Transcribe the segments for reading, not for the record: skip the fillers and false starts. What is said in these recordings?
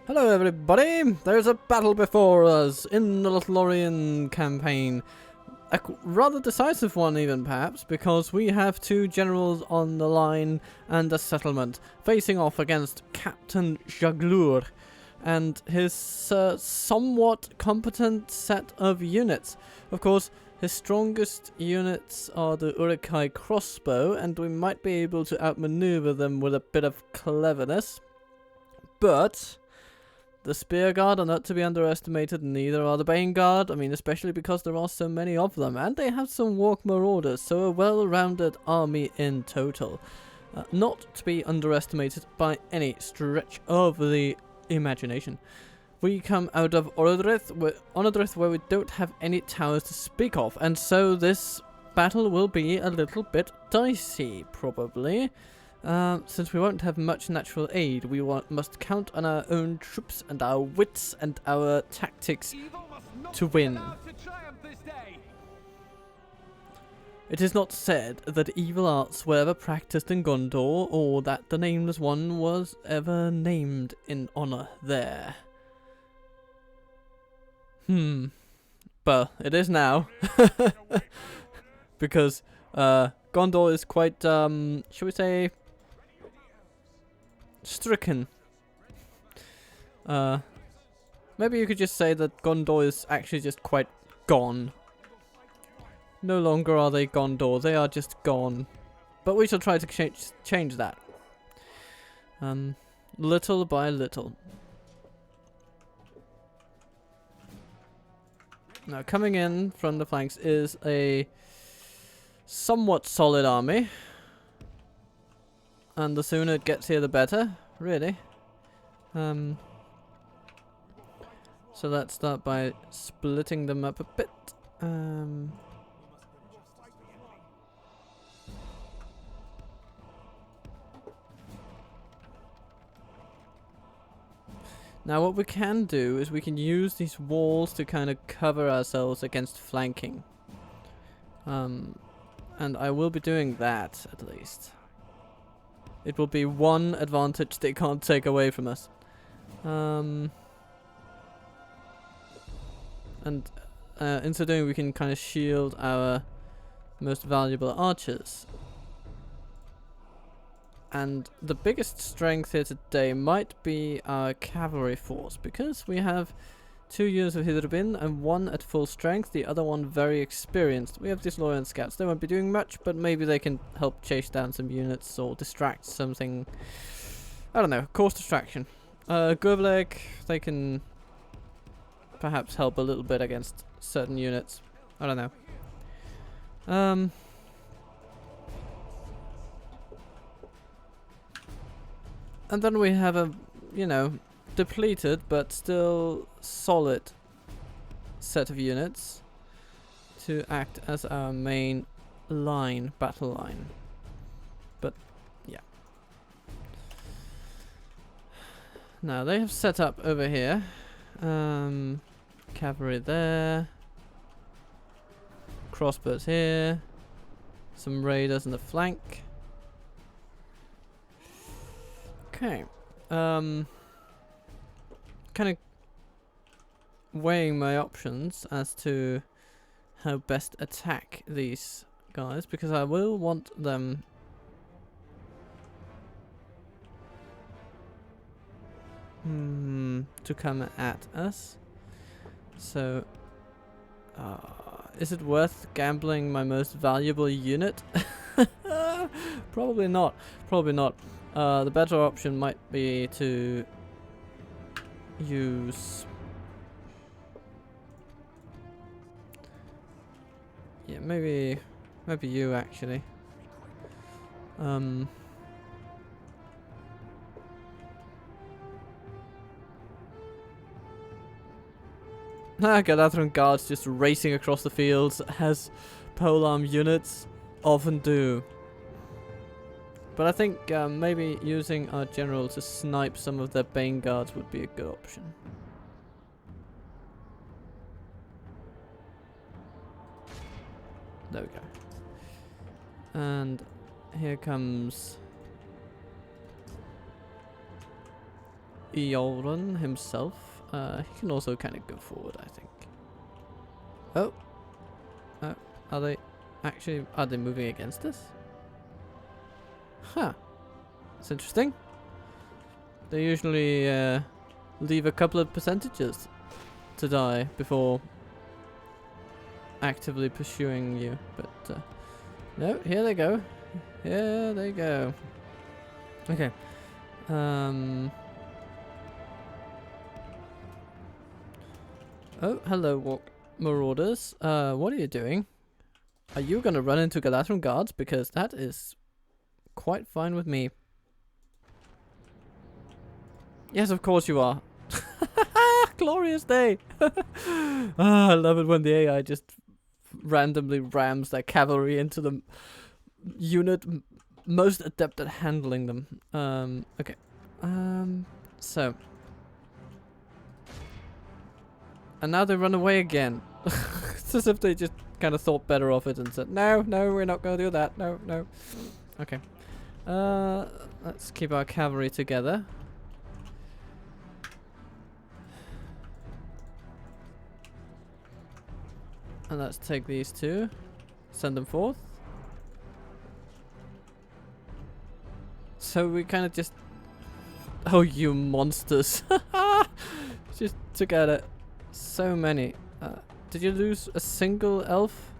Hello everybody! There's a battle before us in the Lothlorien campaign. A rather decisive one even perhaps, because we have two generals on the line and a settlement facing off against Captain Galu and his somewhat competent set of units. Of course, his strongest units are the Uruk-hai crossbow, and we might be able to outmaneuver them with a bit of cleverness. But the Spear Guard are not to be underestimated, neither are the Bane Guard. I mean, especially because there are so many of them, and they have some Walk Marauders, so a well-rounded army in total. Not to be underestimated by any stretch of the imagination. We come out of Ar-Adûnâim, where we don't have any towers to speak of, and so this battle will be a little bit dicey, probably. Since we won't have much natural aid, we must count on our own troops and our wits and our tactics to win. It is not said that evil arts were ever practiced in Gondor, or that the Nameless One was ever named in honor there. Well, it is now. Because Gondor is quite, shall we say, stricken. Maybe you could just say that Gondor is actually just quite gone. No longer are they Gondor, they are just gone. But we shall try to change that. Little by little. Now, coming in from the flanks is a somewhat solid army. And the sooner it gets here, the better, really. So let's start by splitting them up a bit. Now what we can do is we can use these walls to kind of cover ourselves against flanking. And I will be doing that, at least. It will be one advantage they can't take away from us. And in so doing, we can kind of shield our most valuable archers. And the biggest strength here today might be our cavalry force, because we have 2 years of Hidrbin and one at full strength, the other one very experienced. We have Lothlorien scouts. They won't be doing much, but maybe they can help chase down some units or distract something. I don't know, cause distraction. Gurvleg, they can perhaps help a little bit against certain units. I don't know. And then we have a, you know, depleted but still solid set of units to act as our main line, battle line. But yeah. Now they have set up over here. Cavalry there. Crossbows here. Some raiders in the flank. Okay. Kind of weighing my options as to how best attack these guys, because I will want them to come at us. So is it worth gambling my most valuable unit? Probably not. Probably not. The better option might be to use... Yeah, maybe you actually. Galadhran guards just racing across the fields as polearm units often do. But I think maybe using our general to snipe some of their Bane guards would be a good option. There we go. And here comes Iolran himself. He can also kind of go forward, I think. Oh. Are they moving against us? Huh. That's interesting. They usually leave a couple of percentages to die before actively pursuing you, but no, here they go. Here they go. Okay. Oh, hello, marauders. What are you doing? Are you gonna run into Galadhrim guards? Because that is quite fine with me. Yes, of course you are. Glorious day! I love it when the AI just randomly rams their cavalry into the unit most adept at handling them. Okay. So. And now they run away again. It's as if they just kind of thought better of it and said, no, we're not going to do that. No. Okay. Let's keep our cavalry together. And let's take these two. Send them forth. So we kind of just... Oh, you monsters. Just took out it. So many. Did you lose a single elf?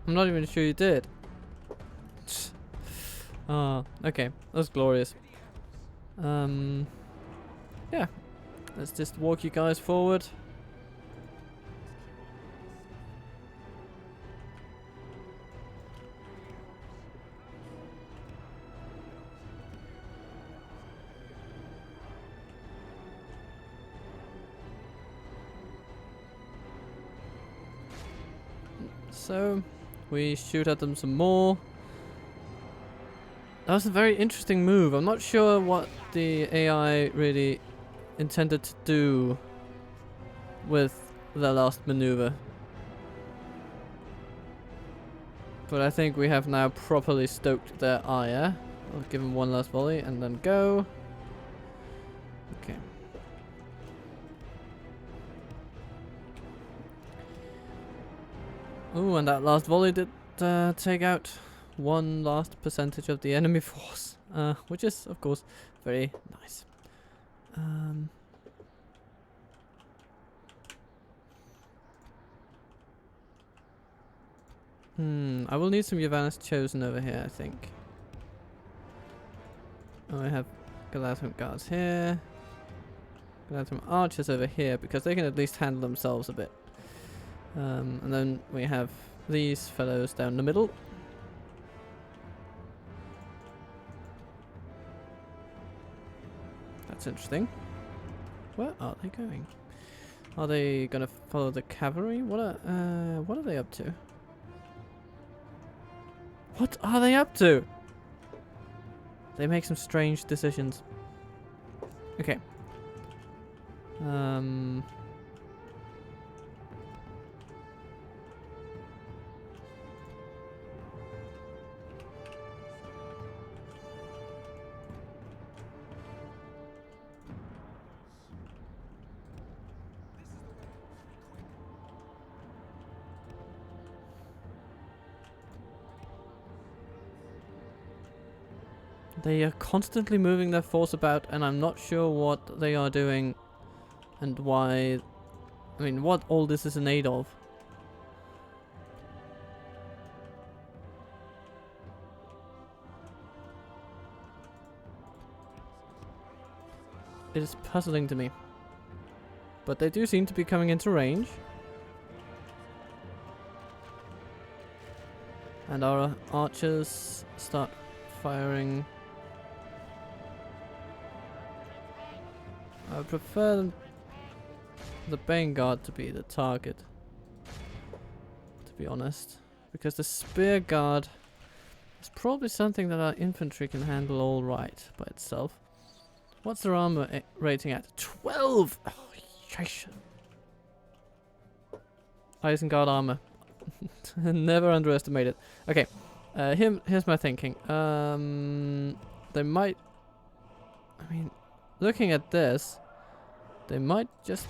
I'm not even sure you did. Ah, okay. That was glorious. Yeah. Let's just walk you guys forward. So, we shoot at them some more. That was a very interesting move. I'm not sure what the AI really intended to do with the last maneuver. But I think we have now properly stoked their ire. I'll give them one last volley and then go. Okay. Ooh, and that last volley did take out one last percentage of the enemy force, which is, of course, very nice. I will need some Yavanna's Chosen over here, I think. Oh, I have Galadhrim guards here. Galadhrim archers over here, because they can at least handle themselves a bit. And then we have these fellows down the middle. That's interesting. Where are they going? Are they gonna follow the cavalry? What are they up to? What are they up to? They make some strange decisions. Okay. They are constantly moving their force about, and I'm not sure what they are doing and why. I mean, what all this is in aid of. It is puzzling to me. But they do seem to be coming into range. And our archers start firing. I would prefer the Bane Guard to be the target, to be honest, because the Spear Guard is probably something that our infantry can handle all right by itself. What's their armor rating at? 12! Oh, yeesh. Isengard armor. Never underestimate it. Okay, here's my thinking. They might... I mean, looking at this, they might just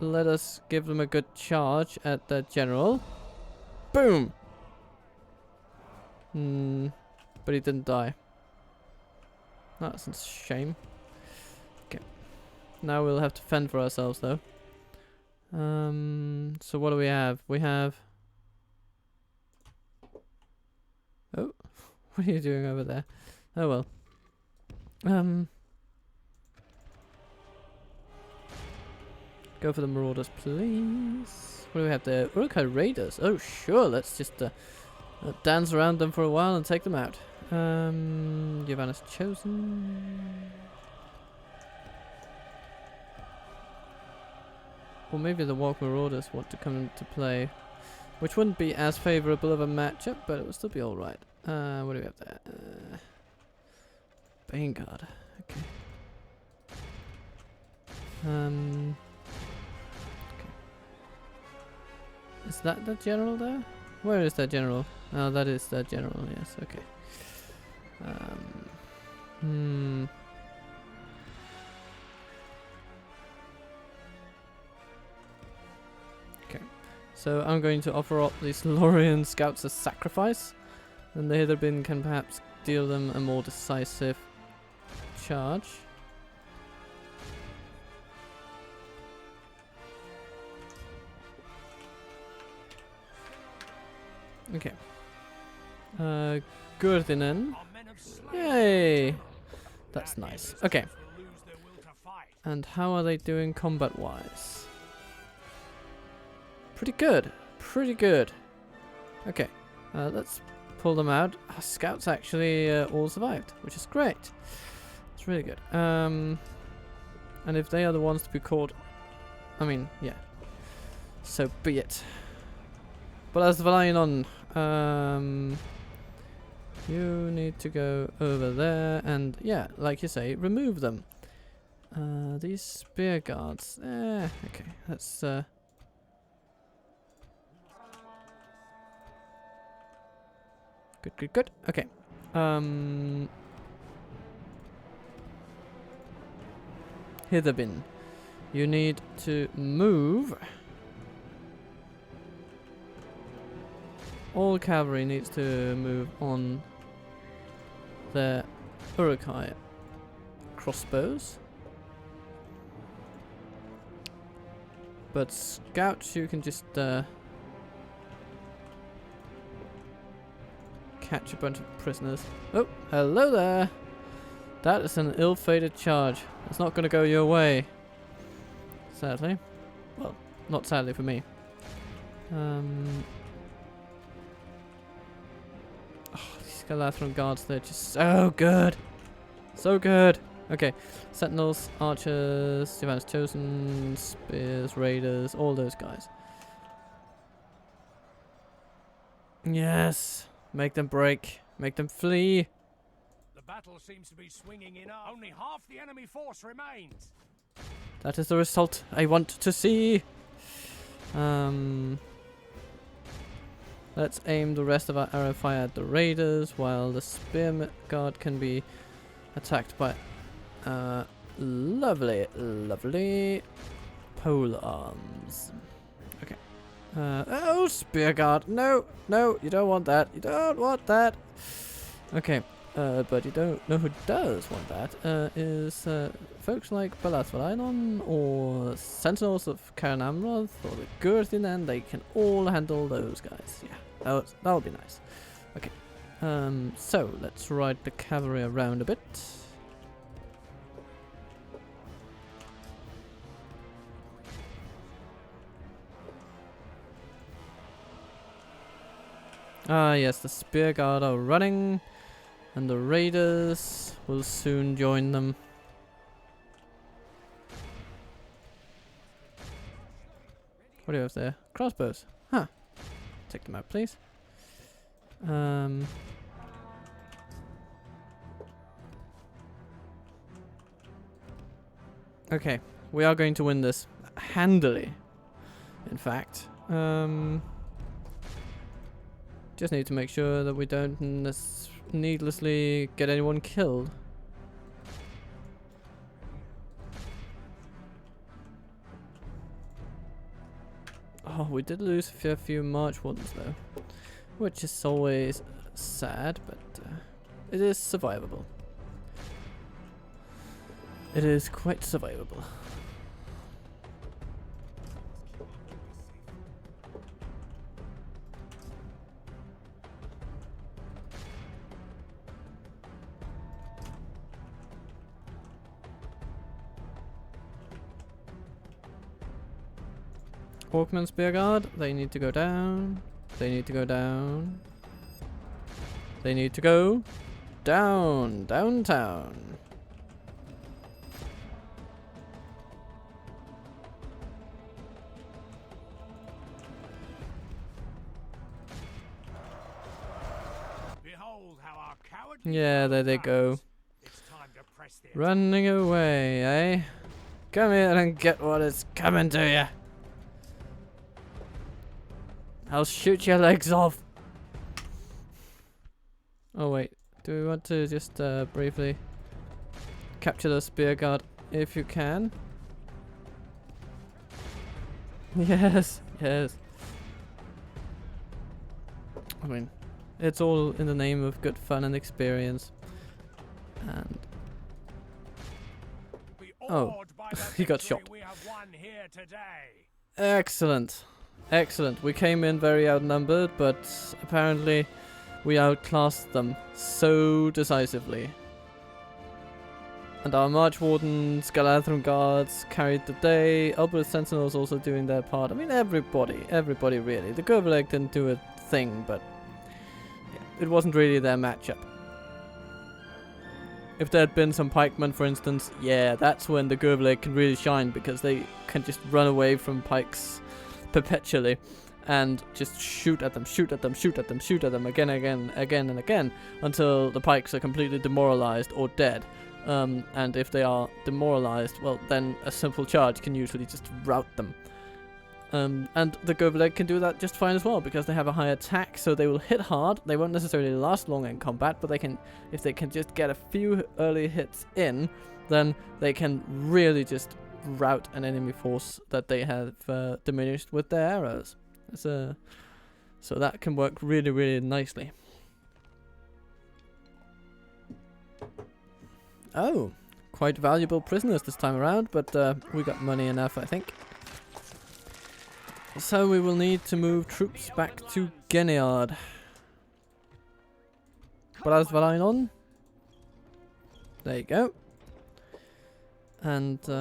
let us give them a good charge at the general. Boom! But he didn't die. That's a shame. Okay. Now we'll have to fend for ourselves though. So what do we have? We have... Oh, what are you doing over there? Oh well. Go for the marauders, please. What do we have there? Uruk-hai raiders. Oh sure, let's just dance around them for a while and take them out. Yavanna's chosen. Or maybe the Walk Marauders want to come into play, which wouldn't be as favourable of a matchup, but it would still be alright. What do we have there? Isengard. Okay. Okay. Is that the general there? Where is that general? Oh, that is that general, yes, okay. Okay, so I'm going to offer up these Lothlorien scouts as sacrifice, and the Hitherbin can perhaps deal them a more decisive charge. Okay. Gurdinen. Yay! That's nice. Okay. And how are they doing combat-wise? Pretty good. Pretty good. Okay. Let's pull them out. Our scouts actually all survived, which is great. It's really good. And if they are the ones to be caught, I mean, yeah. So be it. But as Valynon, you need to go over there and, yeah, like you say, remove them. These spear guards. Okay, that's good. Okay. Hitherbin, you need to move. All cavalry needs to move on their Uruk-hai crossbows. But scouts, you can just catch a bunch of prisoners. Oh, hello there! That is an ill-fated charge. It's not going to go your way. Sadly. Well, not sadly for me. Lothlorien guards, they're just so good. So good. Okay. Sentinels, archers, Yavanna's chosen, spears, raiders, all those guys. Yes. Make them break. Make them flee. The battle seems to be swinging in. Only half the enemy force remains. That is the result I want to see. Let's aim the rest of our arrow fire at the raiders, while the spear guard can be attacked by lovely pole arms. Okay. Oh, spear guard! No, you don't want that. You don't want that. Okay. But you don't know who does want that. Is folks like Valynon or Sentinels of Caer Namroth or the Gurdinen. They can all handle those guys. Yeah, that'll be nice. Okay. So let's ride the cavalry around a bit. Ah yes, the spear guard are running. And the raiders will soon join them. What do you have there? Crossbows. Huh. Take them out, please. Okay. We are going to win this handily. In fact. Just need to make sure that we don't needlessly get anyone killed. Oh, we did lose a few March Wardens though, which is always sad, but it is survivable. It is quite survivable. Hawkman's Beerguard, they need to go down. They need to go down. They need to go down. Downtown. Behold how our cowardly Yeah, there they go. It's time to press the Running away, eh? Come here and get what is coming to you. I'll shoot your legs off. Oh wait, do we want to just briefly capture the spear guard if you can? Yes, yes. I mean, it's all in the name of good fun and experience. And oh, he got shot. we have won here today. Excellent. Excellent. We came in very outnumbered, but apparently we outclassed them so decisively. And our March Wardens, Galadhrim Guards carried the day. Elbreth Sentinels also doing their part. I mean, everybody really. The Gurvaleg didn't do a thing, but yeah, it wasn't really their matchup. If there had been some pikemen, for instance, yeah, that's when the Gurvaleg can really shine, because they can just run away from pikes perpetually and just shoot at them, shoot at them, shoot at them, shoot at them again and again until the pikes are completely demoralized or dead. And if they are demoralized, well, then a simple charge can usually just rout them. And the Gurvaleg can do that just fine as well, because they have a high attack, so they will hit hard. They won't necessarily last long in combat, but they can, if they can just get a few early hits in, then they can really just rout an enemy force that they have diminished with their arrows. So that can work really, really nicely. Oh, quite valuable prisoners this time around, but we got money enough, I think. So we will need to move troops back to Geniard. Brasvalainen. There you go. And By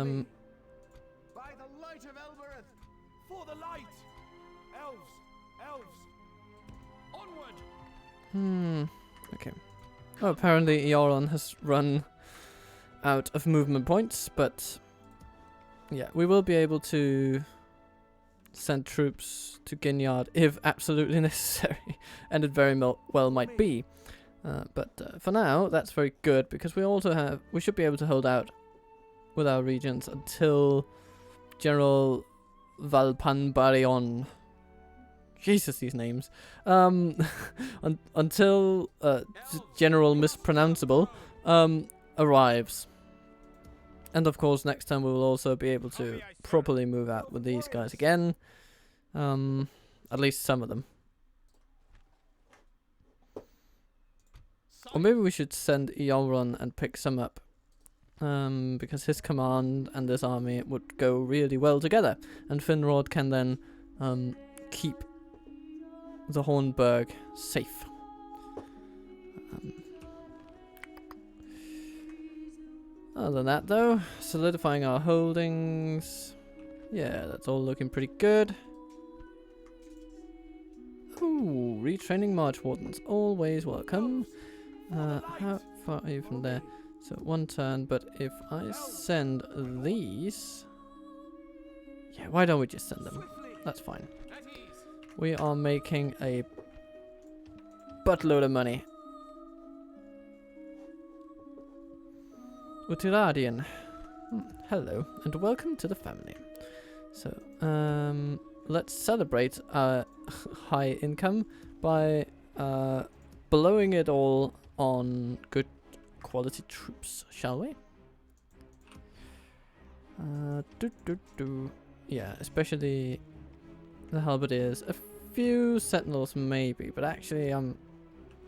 the light of Elbereth, for the light! Elves! Onward! Okay. Oh, apparently Eoron has run out of movement points, but yeah, we will be able to send troops to Ginyard if absolutely necessary, and it very well might be. But for now, that's very good, because we should be able to hold out with our regions until General Valpanbarion. Jesus, these names. Until General Mispronounceable arrives. And of course, next time we will also be able to properly move out with these guys again. At least some of them. Or maybe we should send Eoron and pick some up. Because his command and this army would go really well together. And Finrod can then keep the Hornburg safe. Other than that, though, solidifying our holdings. Yeah, that's all looking pretty good. Ooh, retraining March Wardens, always welcome. How far are you from there? So 1 turn, but if I send these... Yeah, why don't we just send them? That's fine. We are making a buttload of money. Utiradian. Hello, and welcome to the family. So, let's celebrate our high income by blowing it all on good quality troops, shall we? Yeah, especially the halberdiers. A few sentinels maybe, but actually I'm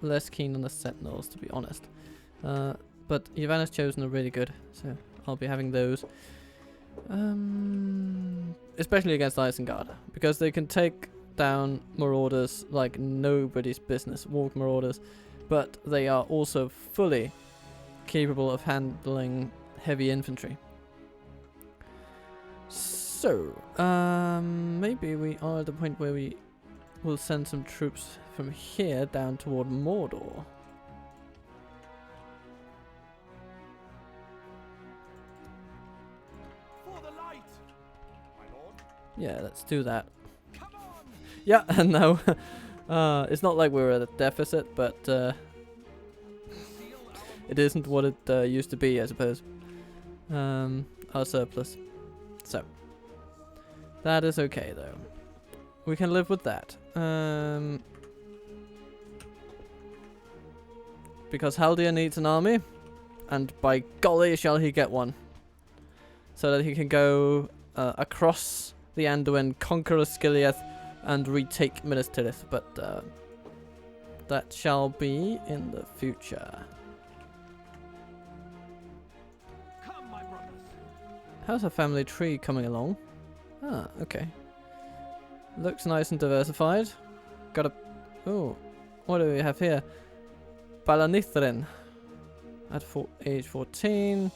less keen on the sentinels, to be honest. But Ivana's chosen are really good, so I'll be having those. Especially against Isengard, because they can take down marauders like nobody's business, warg marauders, but they are also fully capable of handling heavy infantry. So, maybe we are at the point where we will send some troops from here down toward Mordor. For the light, my lord. Yeah, let's do that. Come on. Yeah, no, it's not like we're at a deficit, but it isn't what it used to be, I suppose. Our surplus. So, that is okay, though. We can live with that. Because Haldir needs an army, and by golly shall he get one. So that he can go across the Anduin, conquer Osgiliath, and retake Minas Tirith. But that shall be in the future. Come, my brothers. How's our family tree coming along? Ah, okay. Looks nice and diversified. Got a... Oh, what do we have here? Balanithrin. At age 14.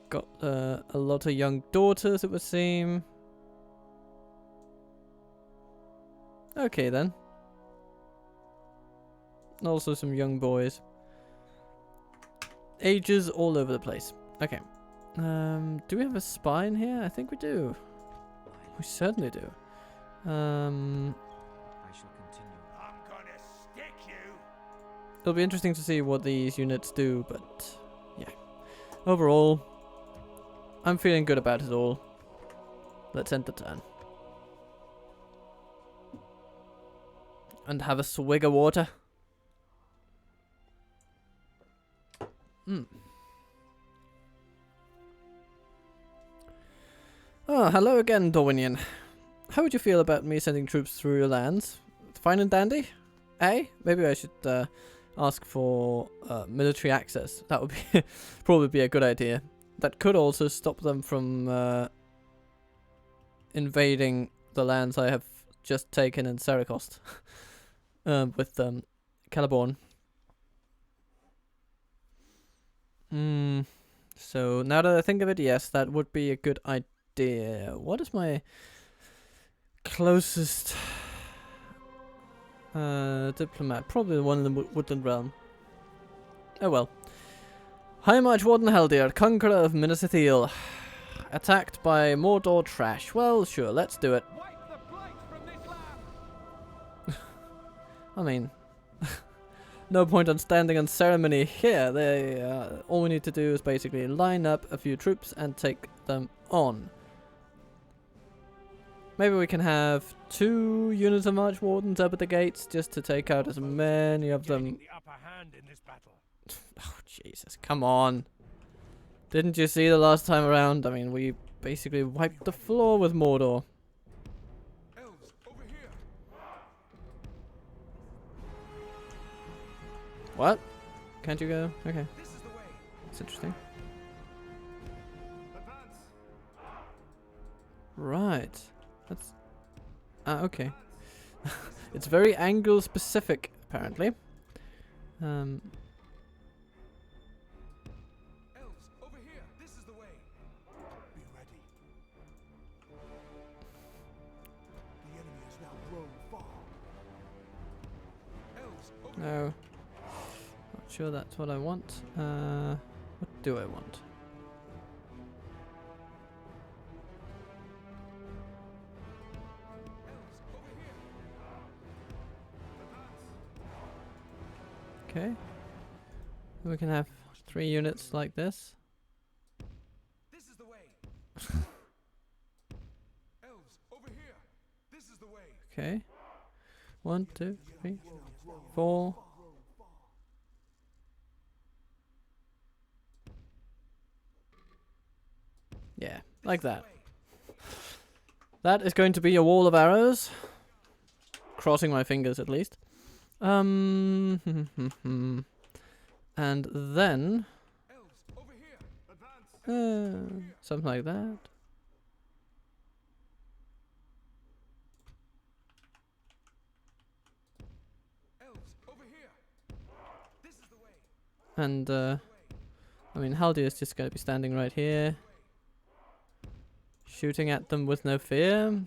Got a lot of young daughters, it would seem. Okay, then. Also some young boys. Ages all over the place. Okay. Do we have a spy in here? I think we do. We certainly do. I shall continue. I'm gonna stick you. It'll be interesting to see what these units do, but yeah. Overall, I'm feeling good about it all. Let's end the turn. And have a swig of water. Oh, hello again, Dorwinian. How would you feel about me sending troops through your lands? Fine and dandy? Eh? Maybe I should ask for military access. That would be probably be a good idea. That could also stop them from invading the lands I have just taken in Saracost with Celeborn. So now that I think of it, yes, that would be a good idea. What is my closest diplomat? Probably the one in the Woodland Realm. Oh well. High March Warden Haldir, conqueror of Minas Ithil. Attacked by Mordor trash. Well, sure, let's do it. Wipe the blight from this land. I mean, no point on standing on ceremony here. They all we need to do is basically line up a few troops and take them on. Maybe we can have 2 units of March Wardens up at the gates just to take out as many of them. Getting the upper hand in this battle. Oh, Jesus, come on. Didn't you see the last time around? I mean, we basically wiped the floor with Mordor. Elves, over here. What? Can't you go? Okay, This is the way. that's interesting. Advance. Right. That's... okay. It's very angle specific, apparently. Elves, over here. This is the way. Be ready. The enemy has now grown far. Elves, over here. No. Not sure that's what I want. What do I want? Elves, over here. Advance. Okay. We can have 3 units like this. This is the way. Elves, over here. This is the way. Okay. 1, 2, 3, 4. Yeah, like that. That is going to be a wall of arrows. Crossing my fingers at least. And then something like that. And I mean, Haldir is just going to be standing right here, shooting at them with no fear.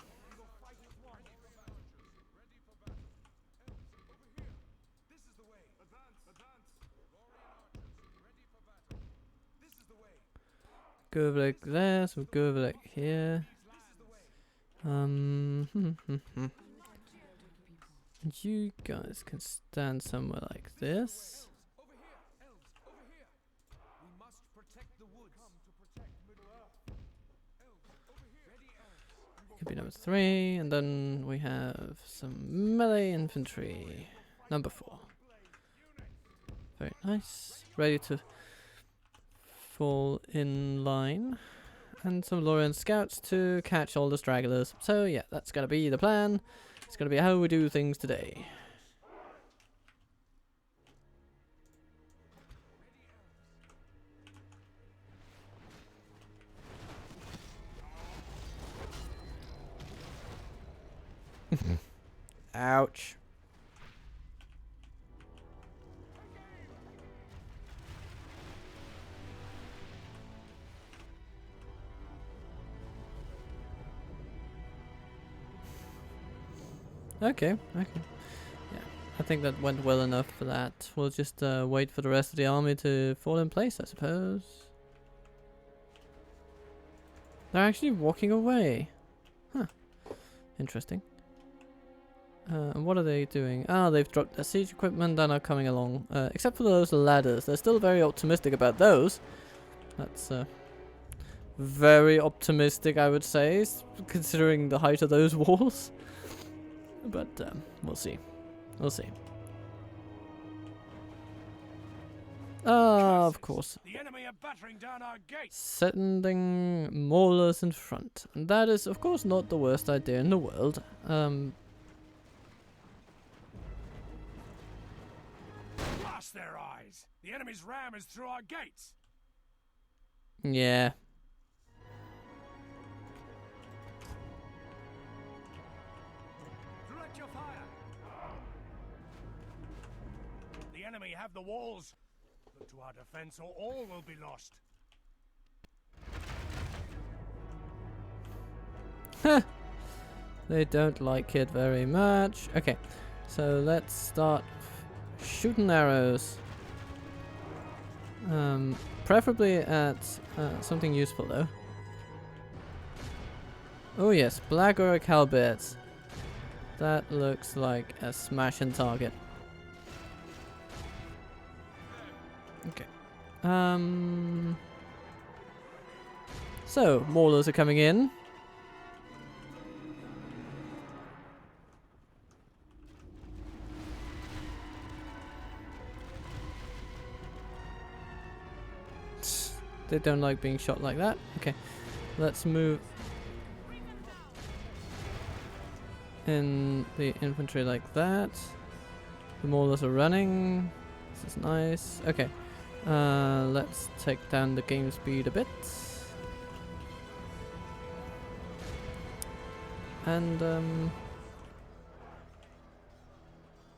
Go over like there, so go over like here. And you guys can stand somewhere like this. Could be number 3, and then we have some melee infantry. Number 4. Very nice. Ready to fall in line. And some Lothlorien scouts to catch all the stragglers. So yeah, that's gonna be the plan. It's gonna be how we do things today. Ouch. Okay. Yeah, I think that went well enough for that. We'll just wait for the rest of the army to fall in place, I suppose. They're actually walking away. Huh. Interesting. And what are they doing? Ah, they've dropped their siege equipment and are coming along. Except for those ladders. They're still very optimistic about those. That's very optimistic, I would say, considering the height of those walls. But we'll see. We'll see. Ah, of course. The enemy are battering down our gates. Sending maulers in front. And that is, of course, not the worst idea in the world. Blast their eyes. The enemy's ram is through our gates. Yeah. Direct your fire. The enemy have the walls. Look to our defense or all will be lost. They don't like it very much. Okay, so let's start shooting arrows. Preferably at something useful though. Oh yes, black orc halberds. That looks like a smashing target. Okay. So maulers are coming in. They don't like being shot like that. Okay, let's move in the infantry like that. The maulers are running. This is nice. Okay, let's take down the game speed a bit. And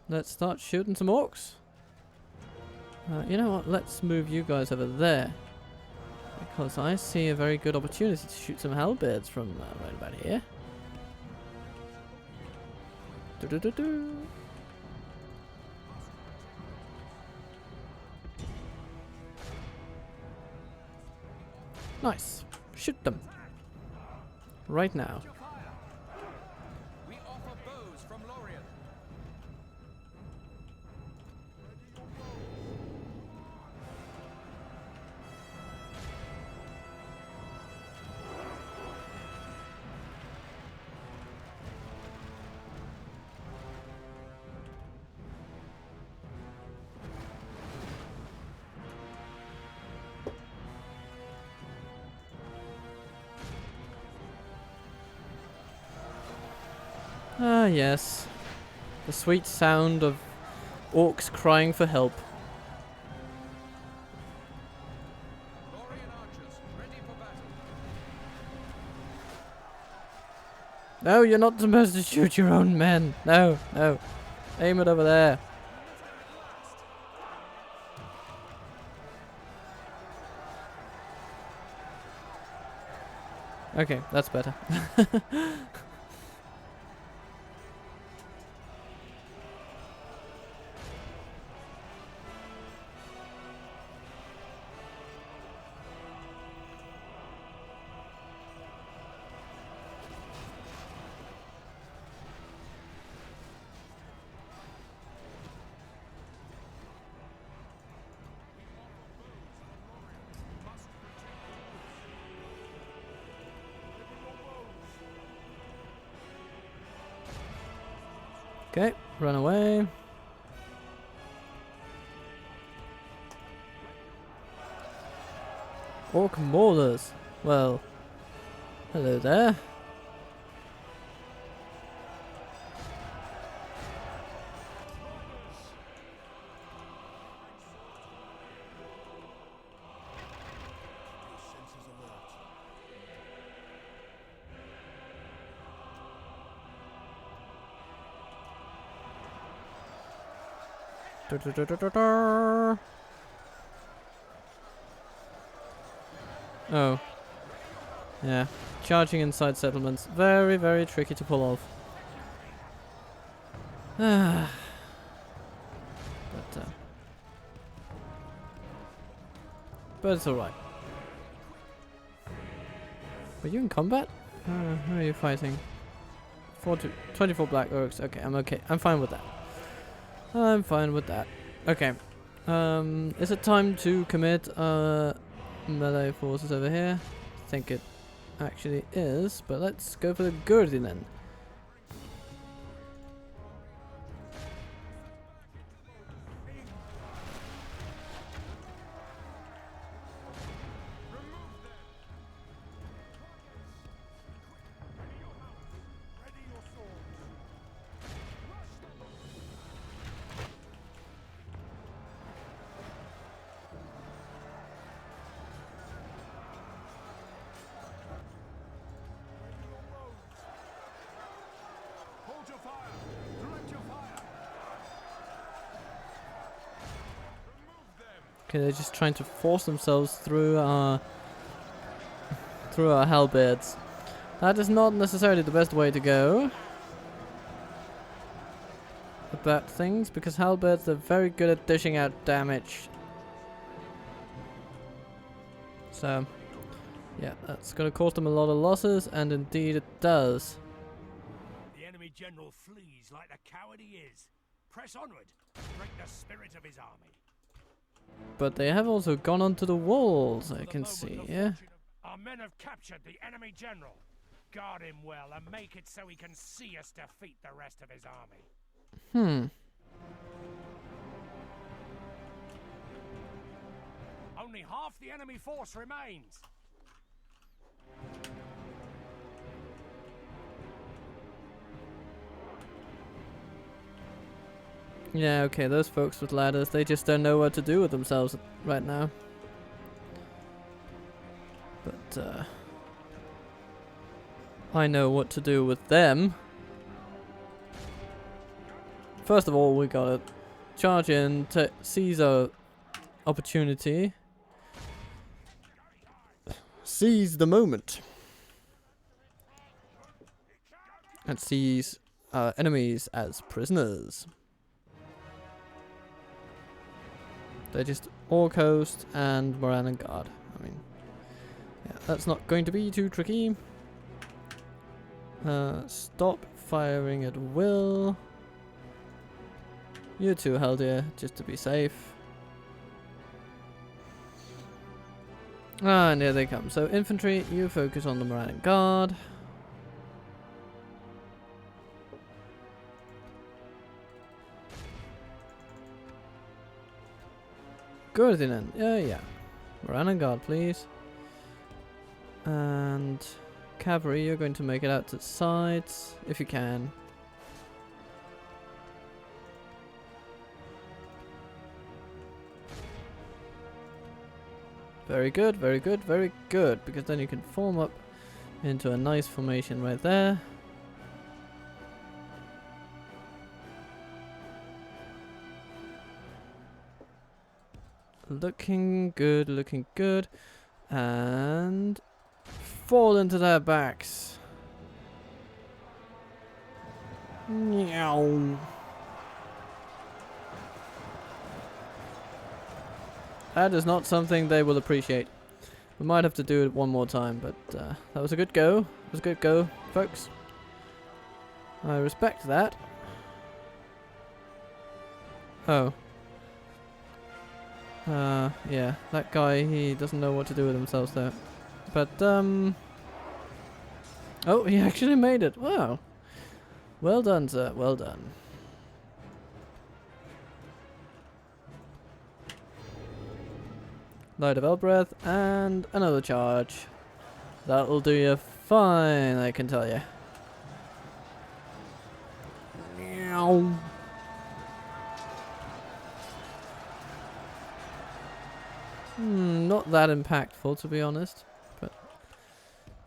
let's start shooting some orcs. You know what? Let's move you guys over there. Because I see a very good opportunity to shoot some halberds from right about here. Nice. Shoot them. Right now. We offer bows from Lothlorien. Ah, yes. The sweet sound of orcs crying for help. Lorien archers, ready for battle. No, you're not supposed to shoot your own men. No, no. Aim it over there. Okay, that's better. Okay, run away. Orc maulers. Well, hello there. Oh. Yeah. Charging inside settlements. Very, very tricky to pull off. But, but it's alright. Were you in combat? Who are you fighting? 24 black orcs. Okay, I'm okay. I'm fine with that. I'm fine with that. Okay. Is it time to commit melee forces over here? I think it actually is, but let's go for the Ar-Adûnâim. Hold your fire! Direct your fire! Remove them! Okay, they're just trying to force themselves through our halberds. That is not necessarily the best way to go about things, because halberds are very good at dishing out damage. So, yeah, that's going to cost them a lot of losses, and indeed it does. The enemy general flees like the coward he is. Press onward. Break the spirit of his army. But they have also gone onto the walls, I For the can moment, see, the yeah. fortune of- Our men have captured the enemy general. Guard him well and make it so he can see us defeat the rest of his army. Only half the enemy force remains. Yeah, okay, those folks with ladders, they just don't know what to do with themselves right now. But, I know what to do with them. First of all, we gotta charge in to seize our opportunity. Seize the moment. And seize our enemies as prisoners. They're just Orc Host and Isengard. I mean, yeah, that's not going to be too tricky. Stop firing at will. You two held here, just to be safe. Ah, and here they come. So infantry, you focus on the Isengard. Ar-Adûnâim, yeah. Isengard, please. And cavalry, you're going to make it out to the sides, if you can. Very good, very good, very good. Because then you can form up into a nice formation right there. Looking good, looking good. And fall into their backs. Meow. That is not something they will appreciate. We might have to do it one more time, but that was a good go. It was a good go, folks. I respect that. Oh. Yeah, that guy, he doesn't know what to do with himself there. But, oh, he actually made it. Wow. Well done, sir. Well done. Light of Elbreth and another charge. That'll do you fine, I can tell you. Meow. Not that impactful, to be honest. But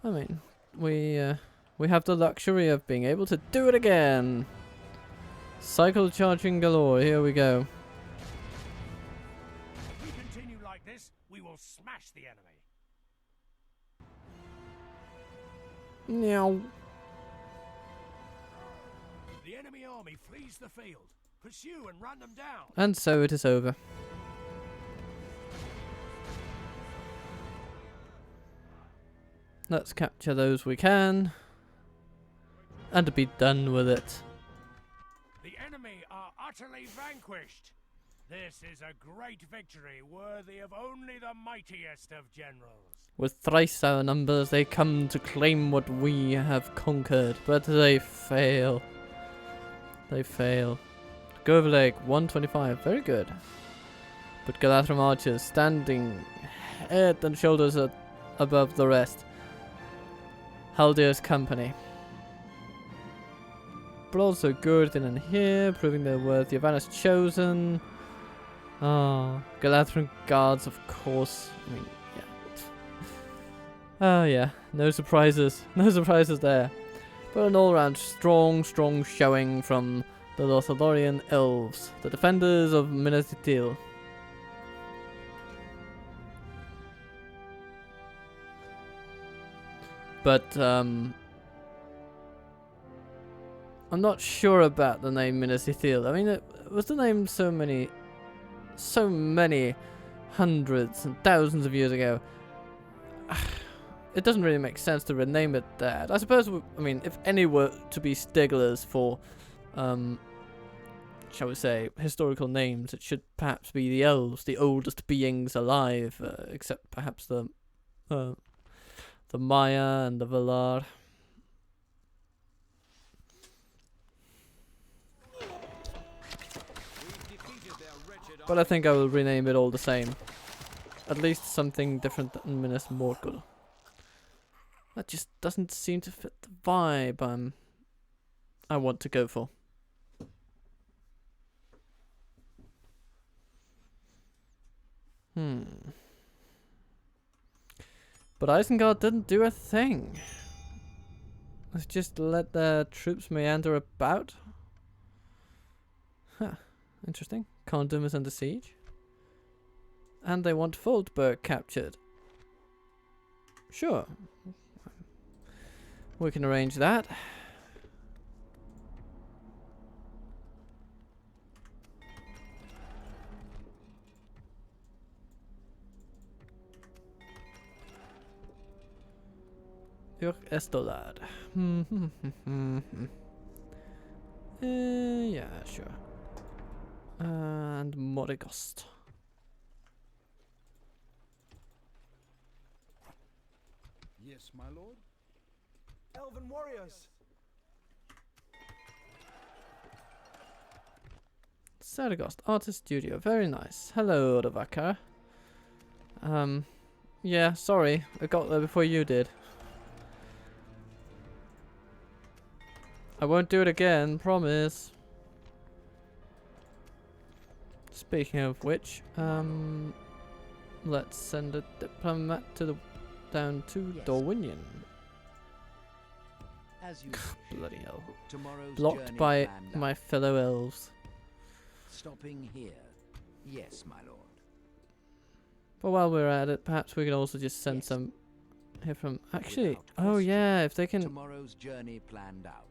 I mean, we have the luxury of being able to do it again. Cycle charging galore. Here we go. If we continue like this, we will smash the enemy. Meow. The enemy army flees the field. Pursue and run them down. And so it is over. Let's capture those we can. And be done with it. The enemy are utterly vanquished. This is a great victory worthy of only the mightiest of generals. With thrice our numbers, they come to claim what we have conquered, but they fail. They fail. Govleg 125, very good. But Galadrim archers standing head and shoulders above the rest. Haldir's company. But also Gurdin in here, proving their worth. Yavanna's chosen. Oh, Galadrim guards, of course. I mean, yeah. Oh yeah, no surprises. No surprises there. But an all-round strong showing from the Lothlorien elves, the defenders of Minas Ithil. But I'm not sure about the name Minas Ithil. I mean, it was the name so many hundreds and thousands of years ago. It doesn't really make sense to rename it that. I suppose, I mean, if any were to be stigglers for, shall we say, historical names, it should perhaps be the elves, the oldest beings alive, except perhaps the Maya and the Valar. But I think I will rename it all the same. At least something different than Minas Morgul. That just doesn't seem to fit the vibe I want to go for. But Isengard didn't do a thing. Let's just let their troops meander about. Huh, interesting. Condom is under siege. And they want Foldberg captured. Sure. We can arrange that. Your Estolad. Yeah, sure. And Morigost. Yes, my lord. Elven warriors. Saragost Artist Studio, very nice. Hello, Ravaka. Yeah, sorry, I got there before you did. I won't do it again, promise. Speaking of which, let's send a diplomat to the down to Yes. Dorwinion. As you wish. Bloody hell. Tomorrow's Blocked journey by planned my out. fellow elves. Stopping here. Yes, my lord. But while we're at it, perhaps we can also just send Yes. some here from. Actually, Without oh question. yeah, if they can, Tomorrow's journey planned out.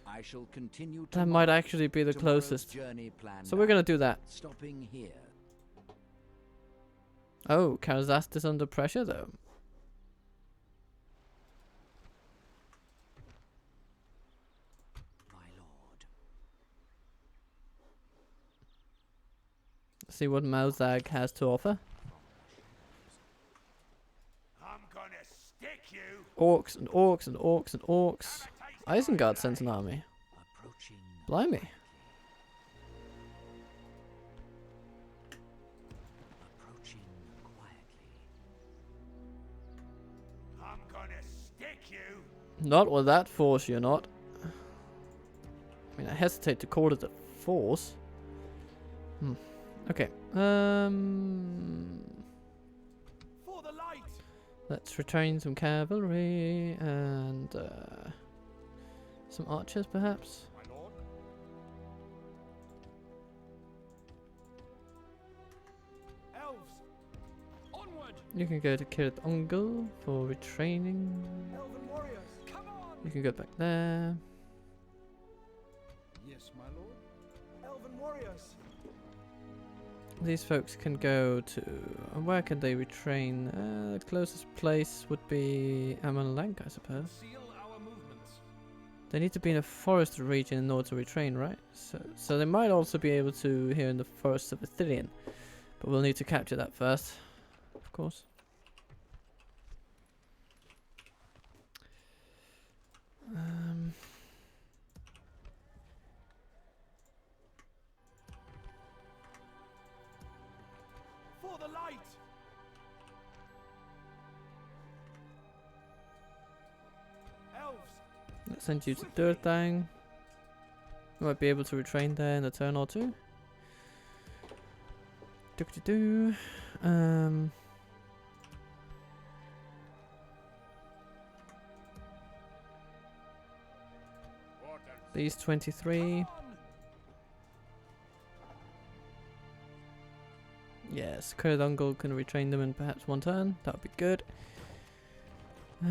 I shall continue that might tomorrow. actually be the Tomorrow's closest. journey planned So we're gonna out. do that. Stopping here. Oh, Karazast is under pressure though. My lord. See what Mauzag has to offer. I'm gonna stick you. Orcs and orcs and orcs and orcs. Have a taste of my Isengard sends an army. Approaching. Blimey. Approaching quietly. I'm gonna stick you. Not with that force, you're not. I mean, I hesitate to call it a force. Okay. For the light! Let's retrain some cavalry and some archers, perhaps. My lord. Elves! Onward! You can go to Kirit Ungol for retraining. Elven warriors! Come on! You can go back there. Yes, my lord. Elven warriors! These folks can go to... where can they retrain? The closest place would be Amanlank, I suppose. Seal our movements. They need to be in a forest region in order to retrain, right? So they might also be able to here in the forests of Ithilien. But we'll need to capture that first, of course. For the light! Elves! Let's send you to Durthang. You might be able to retrain there in a turn or two. Do. These 23. On! Yes, Kuradungal can retrain them in perhaps one turn. That would be good. My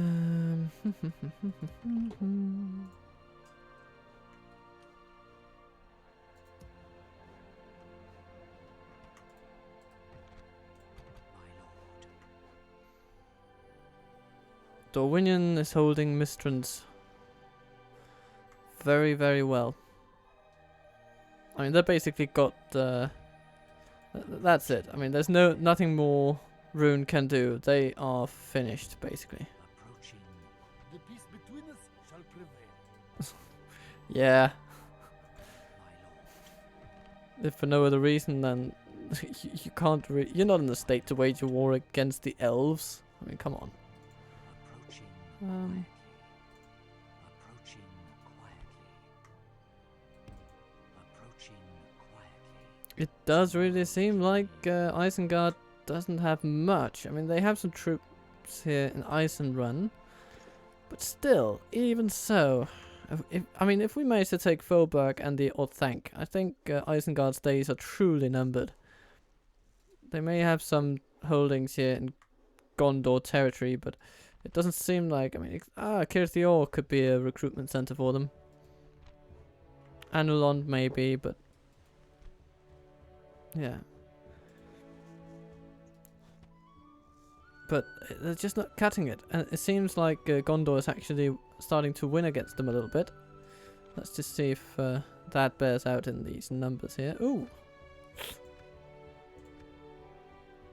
lord. Dorwinion is holding Mistrans very, very well. I mean, they basically got. That's it. I mean, there's nothing more Rune can do. They are finished, basically. Approaching. The peace between us shall prevail. Yeah. My lord. If for no other reason than you can't. You're not in the state to wage a war against the elves. I mean, come on. Approaching Um. quietly. Approaching quietly. Approaching quietly. It does really seem like Isengard doesn't have much. I mean, they have some troops here in Eisenrun, but still, even so, if we manage to take Faubourg and the Orthanc, I think Isengard's days are truly numbered. They may have some holdings here in Gondor territory, but it doesn't seem like. I mean, Kirthior could be a recruitment center for them. Anulond maybe, but yeah. But they're just not cutting it. And it seems like Gondor is actually starting to win against them a little bit. Let's just see if that bears out in these numbers here. Ooh.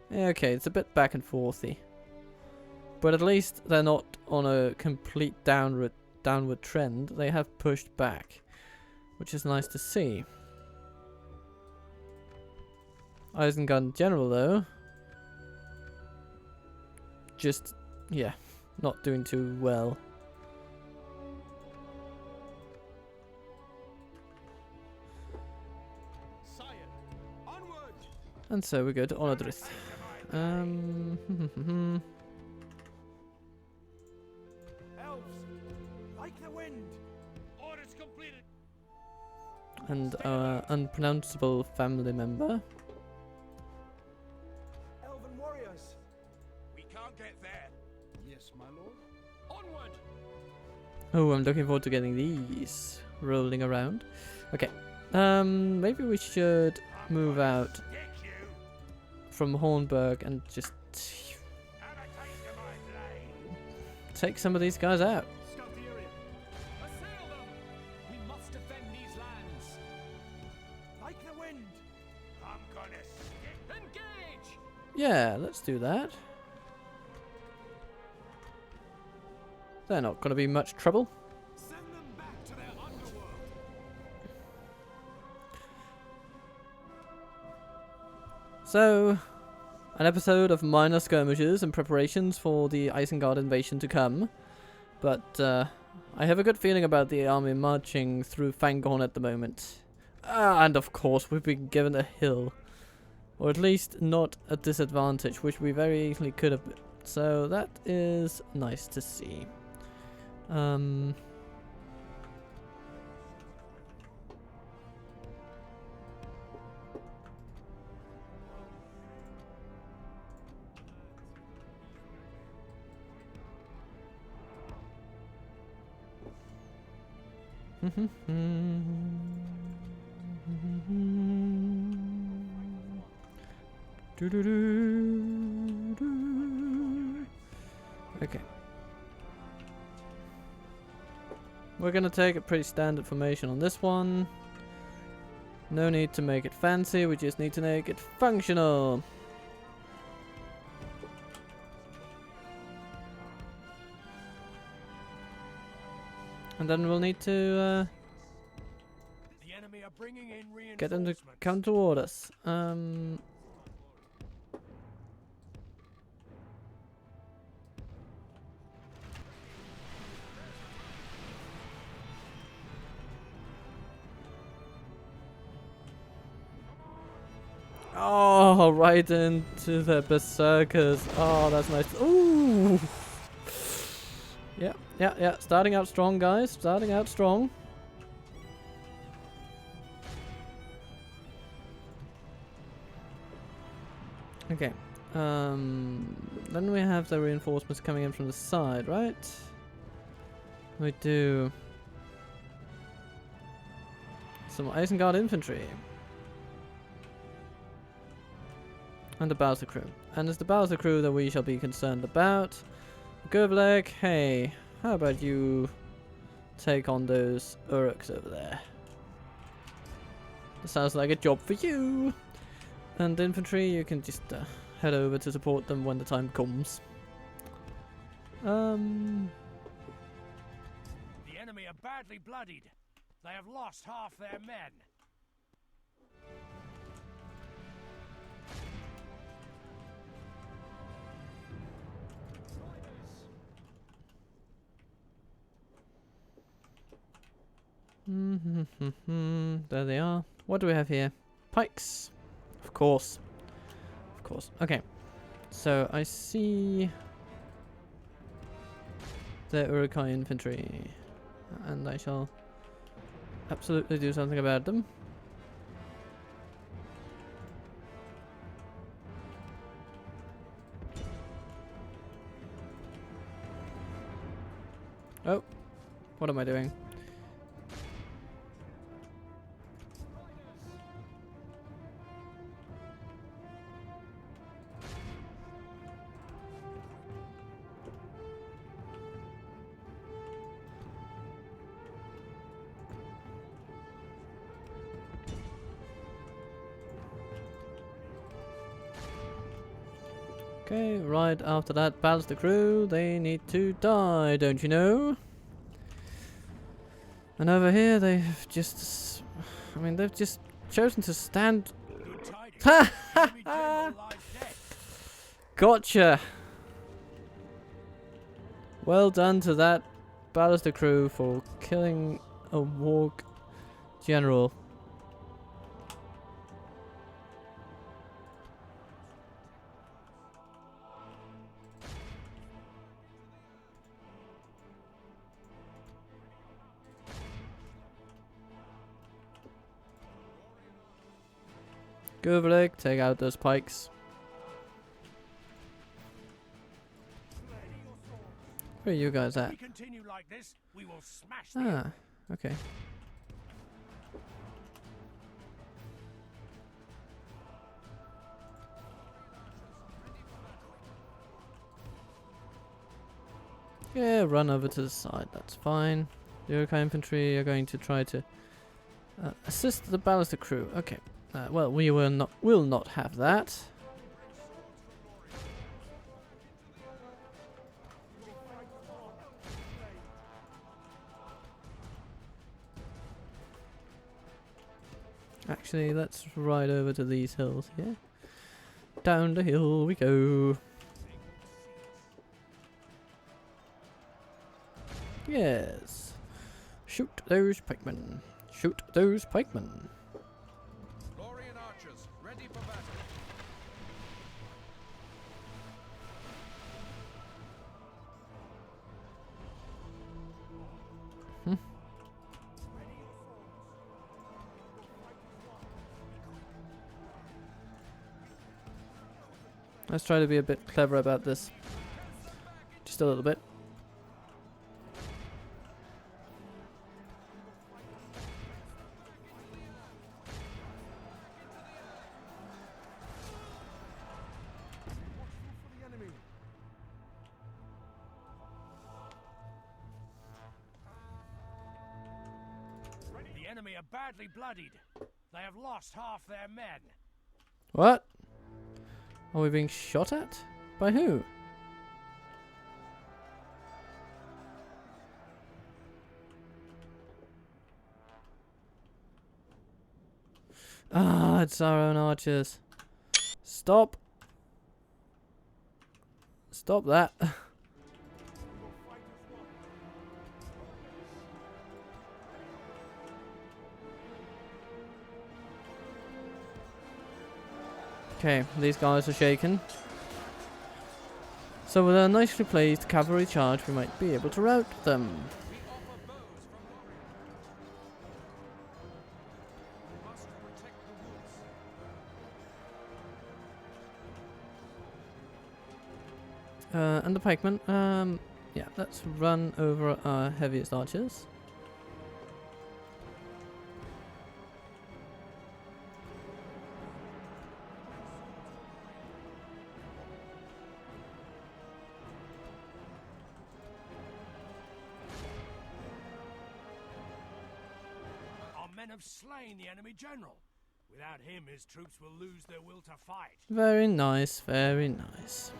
Yeah, okay, it's a bit back and forthy. But at least they're not on a complete downward trend. They have pushed back, which is nice to see. Isengard in general, though, just, yeah, not doing too well. Sire! Onward! And so we go to Onodrith. Elves, like the wind. Orders completed. And our unpronounceable family member. Elven warriors. We can't get there. Yes, my lord. Onward! Oh, I'm looking forward to getting these rolling around. Okay. Maybe we should move out Dick you. from Hornburg and just Have a taste of my blade. take some of these guys out. Scout the area. Assail them! We must defend these lands. Like the wind. I'm gonna stick. Engage! Yeah, let's do that. They're not going to be much trouble. Send them back to their underworld. So, an episode of minor skirmishes and preparations for the Isengard invasion to come. But I have a good feeling about the army marching through Fangorn at the moment. And of course, we've been given a hill. Or at least not a disadvantage, which we very easily could have been. So that is nice to see. Okay. We're gonna take a pretty standard formation on this one. No need to make it fancy, we just need to make it functional. And then we'll need to The enemy are bringing in reinforcements. get them to come toward us. Oh, right into the berserkers. Oh, that's nice. Ooh. Yeah. Starting out strong, guys. Starting out strong. Okay. Then we have the reinforcements coming in from the side, right? We do some Isengard infantry. And the Bowser crew. And it's the Bowser crew that we shall be concerned about. Govleg, hey, how about you take on those Uruks over there? That sounds like a job for you. And infantry, you can just head over to support them when the time comes. The enemy are badly bloodied. They have lost half their men. There they are. What do we have here? Pikes. Of course. Of course. Okay. So I see the Urukai infantry. And I shall absolutely do something about them. Oh. What am I doing? Okay, right after that, balance the crew. They need to die, don't you know? And over here, they've just... I mean, they've just chosen to stand... Good tidings. The enemy general lies dead. Gotcha! Well done to that Ballister crew for killing a warg general. Goverlig, take out those pikes. Where are you guys If at? we continue like this, we will smash the Ah, okay. Yeah, run over to the side, that's fine. The Uruk-hai infantry are going to try to assist the ballistic crew. Okay. Well, we will not have that. Actually, let's ride over to these hills here. Down the hill we go. Yes. Shoot those pikemen. Shoot those pikemen. Lothlorien archers, ready for battle. Let's try to be a bit clever about this. Just a little bit. For the enemy. The enemy are badly bloodied. They have lost half their men. What? Are we being shot at? By who? Ah, it's our own archers. Stop. Stop that. Okay, these guys are shaken. So with a nicely placed cavalry charge, we might be able to rout them. We offer bows from Lothlorien. We must protect the woods. And the pikemen. Yeah, let's run over our heaviest archers. Our men have slain the enemy general. Without him, his troops will lose their will to fight. Very nice, very nice.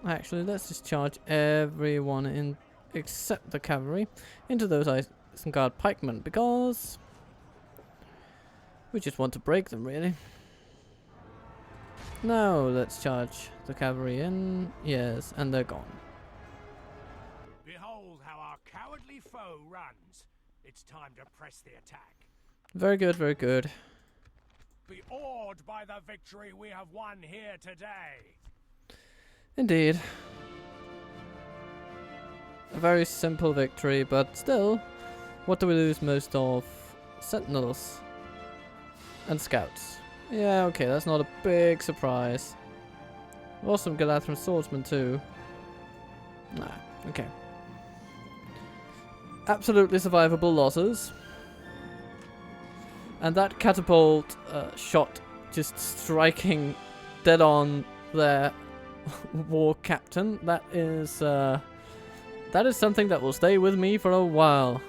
Actually, let's just charge everyone in, except the cavalry, into those Isengard pikemen, because we just want to break them, really. Now, let's charge the cavalry in. Yes, and they're gone. Behold how our cowardly foe runs. It's time to press the attack. Very good, very good. Be awed by the victory we have won here today. Indeed. A very simple victory, but still, what do we lose most of? Sentinels. And scouts. Yeah, okay, that's not a big surprise. Awesome Galadhrim swordsman too. Nah, okay. Absolutely survivable losses. And that catapult shot just striking dead on their war captain. That is something that will stay with me for a while.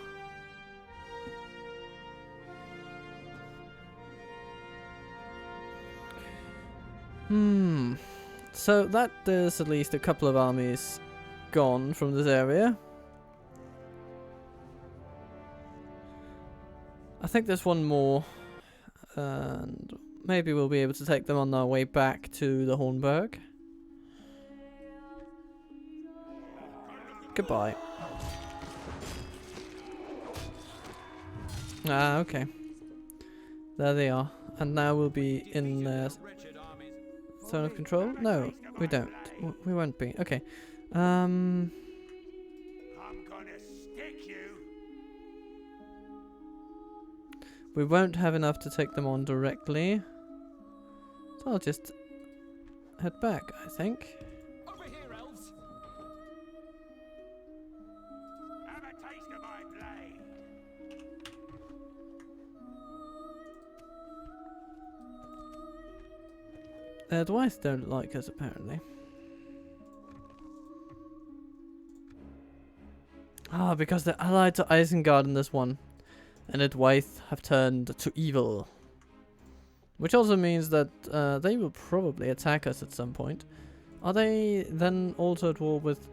So that is at least a couple of armies gone from this area. I think there's one more, and maybe we'll be able to take them on our way back to the Hornburg. Goodbye. Ah, okay. There they are. And now we'll be in their zone of control? No, we don't. We won't be. Okay. I'm gonna we won't have enough to take them on directly. So I'll just head back, I think. Over here, elves. Have a taste of my blade. The Dwights don't like us, apparently. Ah, because they're allied to Isengard in this one. And the Dwights have turned to evil. Which also means that they will probably attack us at some point. Are they then also at war with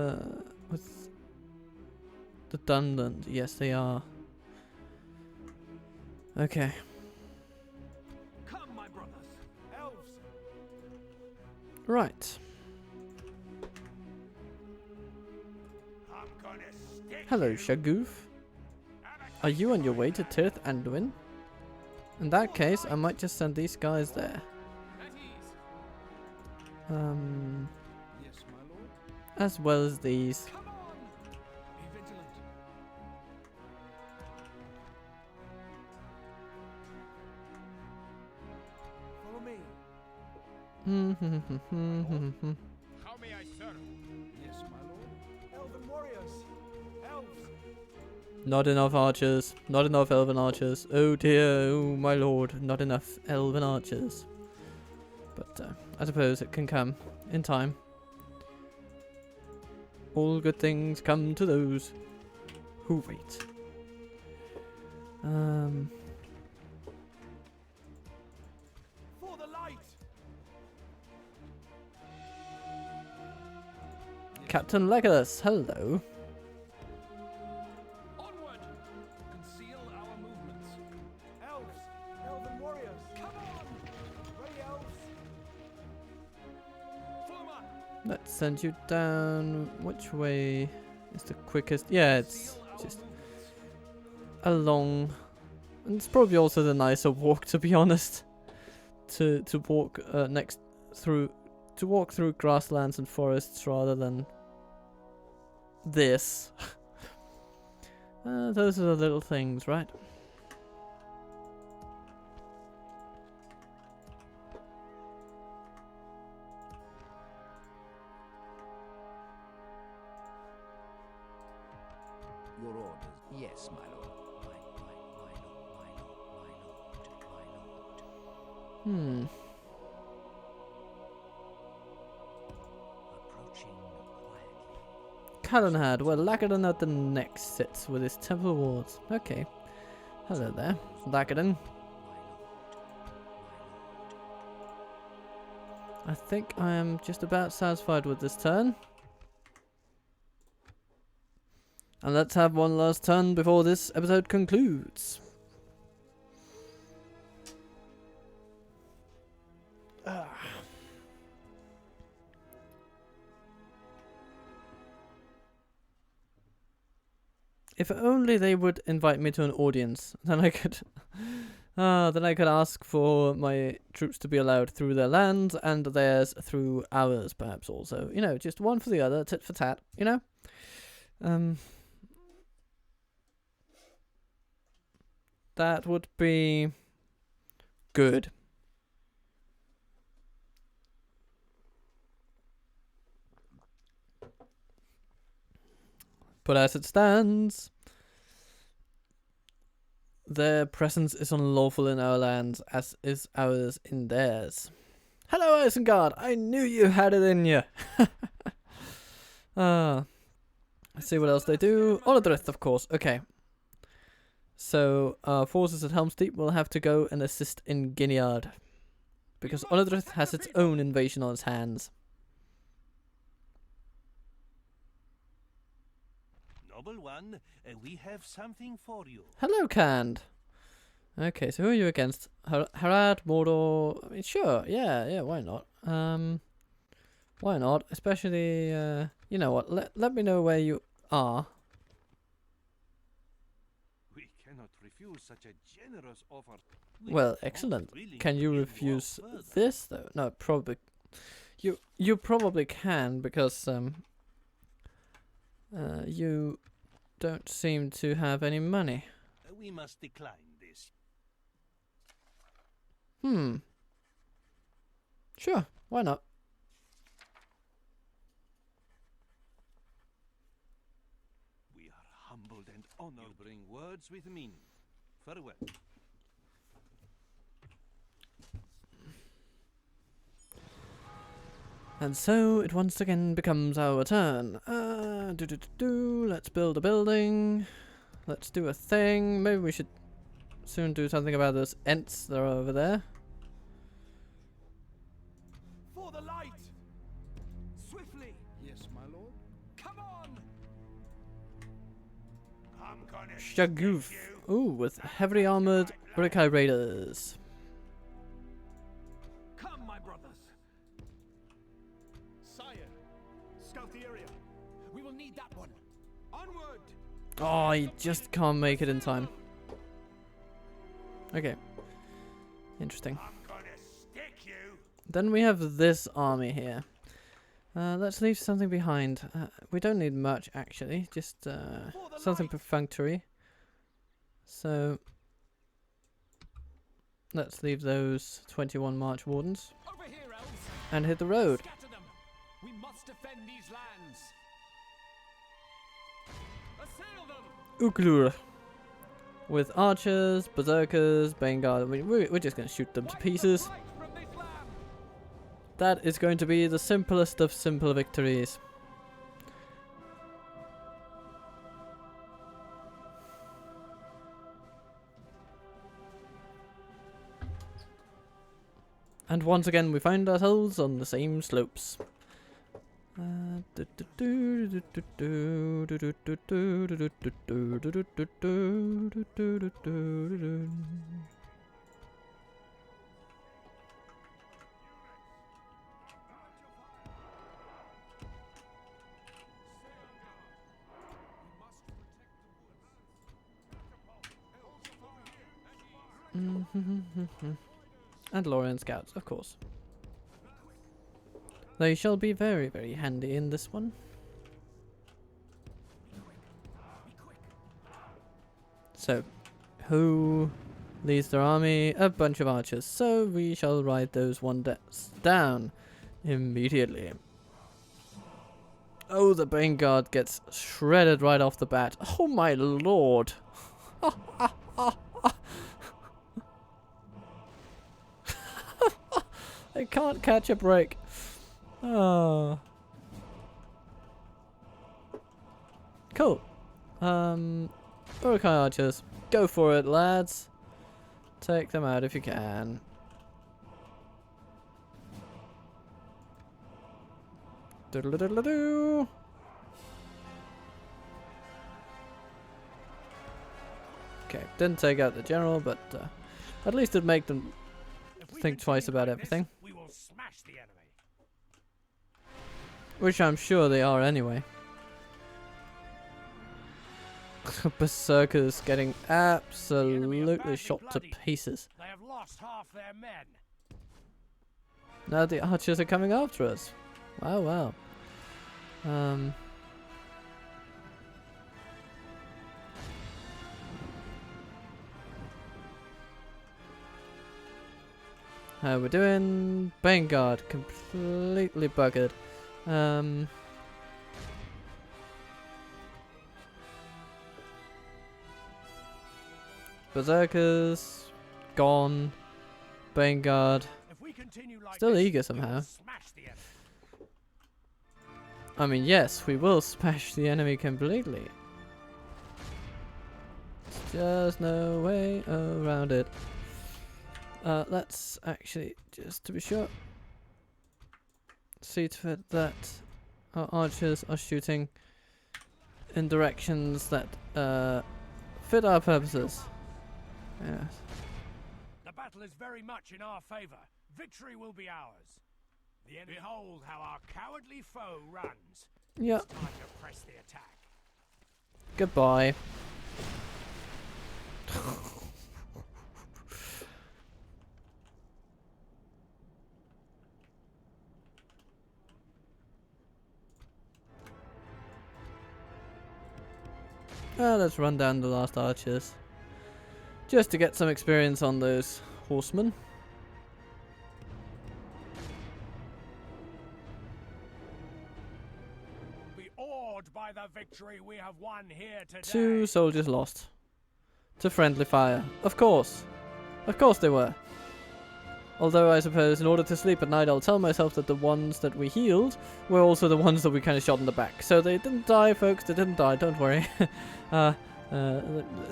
the Dunland? Yes, they are. Okay. Come, my brothers. Elves! Right. I'm gonna stick Hello, you. Shagoof. Are you on your way to Tirith Anduin? In that case, I might just send these guys there. At ease. Yes, my lord. As well as these. Come on. Be vigilant. Follow me. How may I serve? Yes, my lord. Elven warriors! Elves! Not enough archers. Not enough elven archers. Oh dear, oh my lord. Not enough elven archers. But I suppose it can come in time. All good things come to those who wait. For the light! Captain Legolas, hello. Onward. Conceal our movements. Elves! Elven warriors! Come on. Ready, elves! Form up. Let's send you down. Which way is the quickest? Yeah, it's Conceal our just movements. along. And it's probably also the nicer walk, to be honest. To walk to walk through grasslands and forests rather than this. Those are the little things, right? Your orders. Yes, my lord. My lord. Approaching quietly. Calenhad, where Lackadan at the next sits with his temple wards. Okay. Hello there, Lackadan. I think I am just about satisfied with this turn. And let's have one last turn before this episode concludes. If only they would invite me to an audience, then I could ask for my troops to be allowed through their lands and theirs through ours, perhaps also. You know, just one for the other, tit for tat, you know? That would be good. But as it stands, their presence is unlawful in our lands, as is ours in theirs. Hello, Isengard! I knew you had it in you! Let's see what else they do. Ar-Adûnâim, of course. Okay. So, our forces at Helm's Deep will have to go and assist in Gilead. Because Ar-Adûnâim has its own invasion on its hands. Noble one, we have something for you. Hello, Cand. Okay, so who are you against? Harad, Mordor? I mean, sure, yeah, why not? Why not? Especially, you know what? Let me know where you are. We cannot refuse such a generous offer. Well, excellent. Can you refuse this though? No, probably. You probably can because you don't seem to have any money. We must decline this. Sure, why not? We are humbled and honored. You bring words with meaning. Farewell. And so it once again becomes our turn. Let's build a building. Let's do a thing. Maybe we should soon do something about those Ents that are over there. For the light! Swiftly! Yes, my lord. Come on! I'm gonna Shagoof. stick you. Ooh, with heavily armored Brickeye Raiders. Come, my brothers! Sire, scout the area. We will need that one. Onward! Oh, you just can't make it in time. Okay. Interesting. I'm gonna stick you. Then we have this army here. Let's leave something behind. We don't need much, actually. Just something perfunctory. So let's leave those 21 March Wardens Over here, elves! and hit the road. Scatter them! We must defend these lands! Assail them! Uglur. With archers, berserkers, Banegard. I mean, we're just going to shoot them to pieces. Fight from this land! That is going to be the simplest of simple victories. And once again we find ourselves on the same slopes. And Lorien scouts, of course. They shall be very, very handy in this one. So, who leads their army? A bunch of archers. So we shall ride those down immediately. Oh, the Vanguard gets shredded right off the bat. Oh my lord! I can't catch a break. Oh. Cool. Urukai archers. Go for it, lads. Take them out if you can. Doodle-doodle-doo. Okay, didn't take out the general, but at least it'd make them think twice about everything. We will smash the enemy. Which I'm sure they are anyway. Berserkers getting absolutely shot to pieces. They have lost half their men. Now the archers are coming after us. Wow, wow. How we doing? Vanguard completely buggered. Berserkers gone. Vanguard If we continue like still this, eager we somehow. will smash the enemy. I mean, yes, we will smash the enemy completely. There's just no way around it. Let's actually, just to be sure, see to it that our archers are shooting in directions that fit our purposes. Yes. The battle is very much in our favor. Victory will be ours. The enemy. Behold how our cowardly foe runs. Yep. It's time to press the attack. Goodbye. Let's run down the last archers. Just to get some experience on those horsemen. awed by the victory we have won here today. 2 soldiers lost. To friendly fire. Of course. Of course they were. Although I suppose in order to sleep at night I'll tell myself that the ones that we healed were also the ones that we kind of shot in the back. So they didn't die, folks. They didn't die. Don't worry.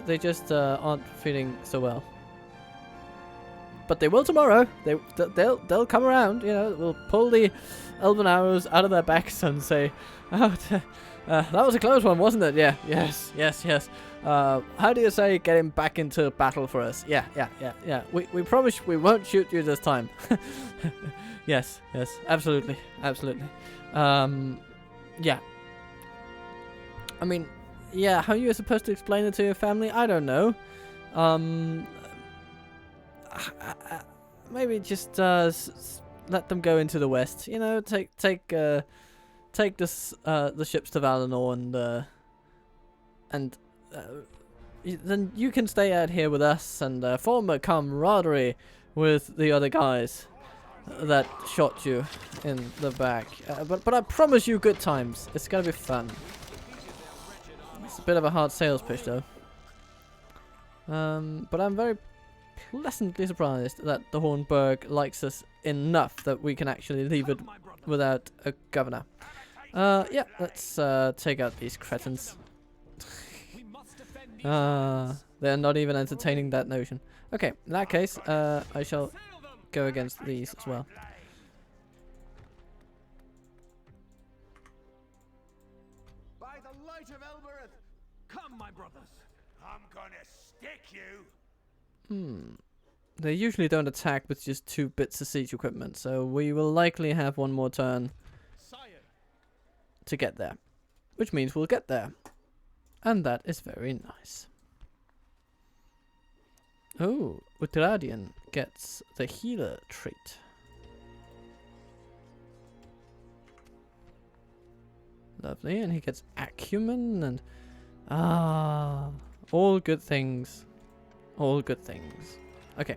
They just aren't feeling so well. But they will tomorrow. They'll come around. You know, we'll pull the elven arrows out of their backs and say, "Oh, that was a close one, wasn't it? Yeah. Yes. How do you say getting back into battle for us? Yeah. We promise we won't shoot you this time." Yes, absolutely. Yeah. I mean, yeah, how you're supposed to explain it to your family, I don't know. Maybe just let them go into the west. You know, take the ships to Valinor and then you can stay out here with us and form a camaraderie with the other guys that shot you in the back. But I promise you good times. It's gonna be fun. It's a bit of a hard sales pitch though. But I'm very pleasantly surprised that the Hornburg likes us enough that we can actually leave it without a governor. Yeah, let's take out these cretins. They're not even entertaining that notion. Okay, in that case, I shall go against these as well. By the light of Elbereth, come, my brothers. I'm gonna stick you. They usually don't attack with just 2 bits of siege equipment, so we will likely have one more turn to get there. Which means we'll get there. And that is very nice. Oh, Ar-Adûnâim gets the healer trait. Lovely, and he gets acumen and... all good things. All good things. Okay.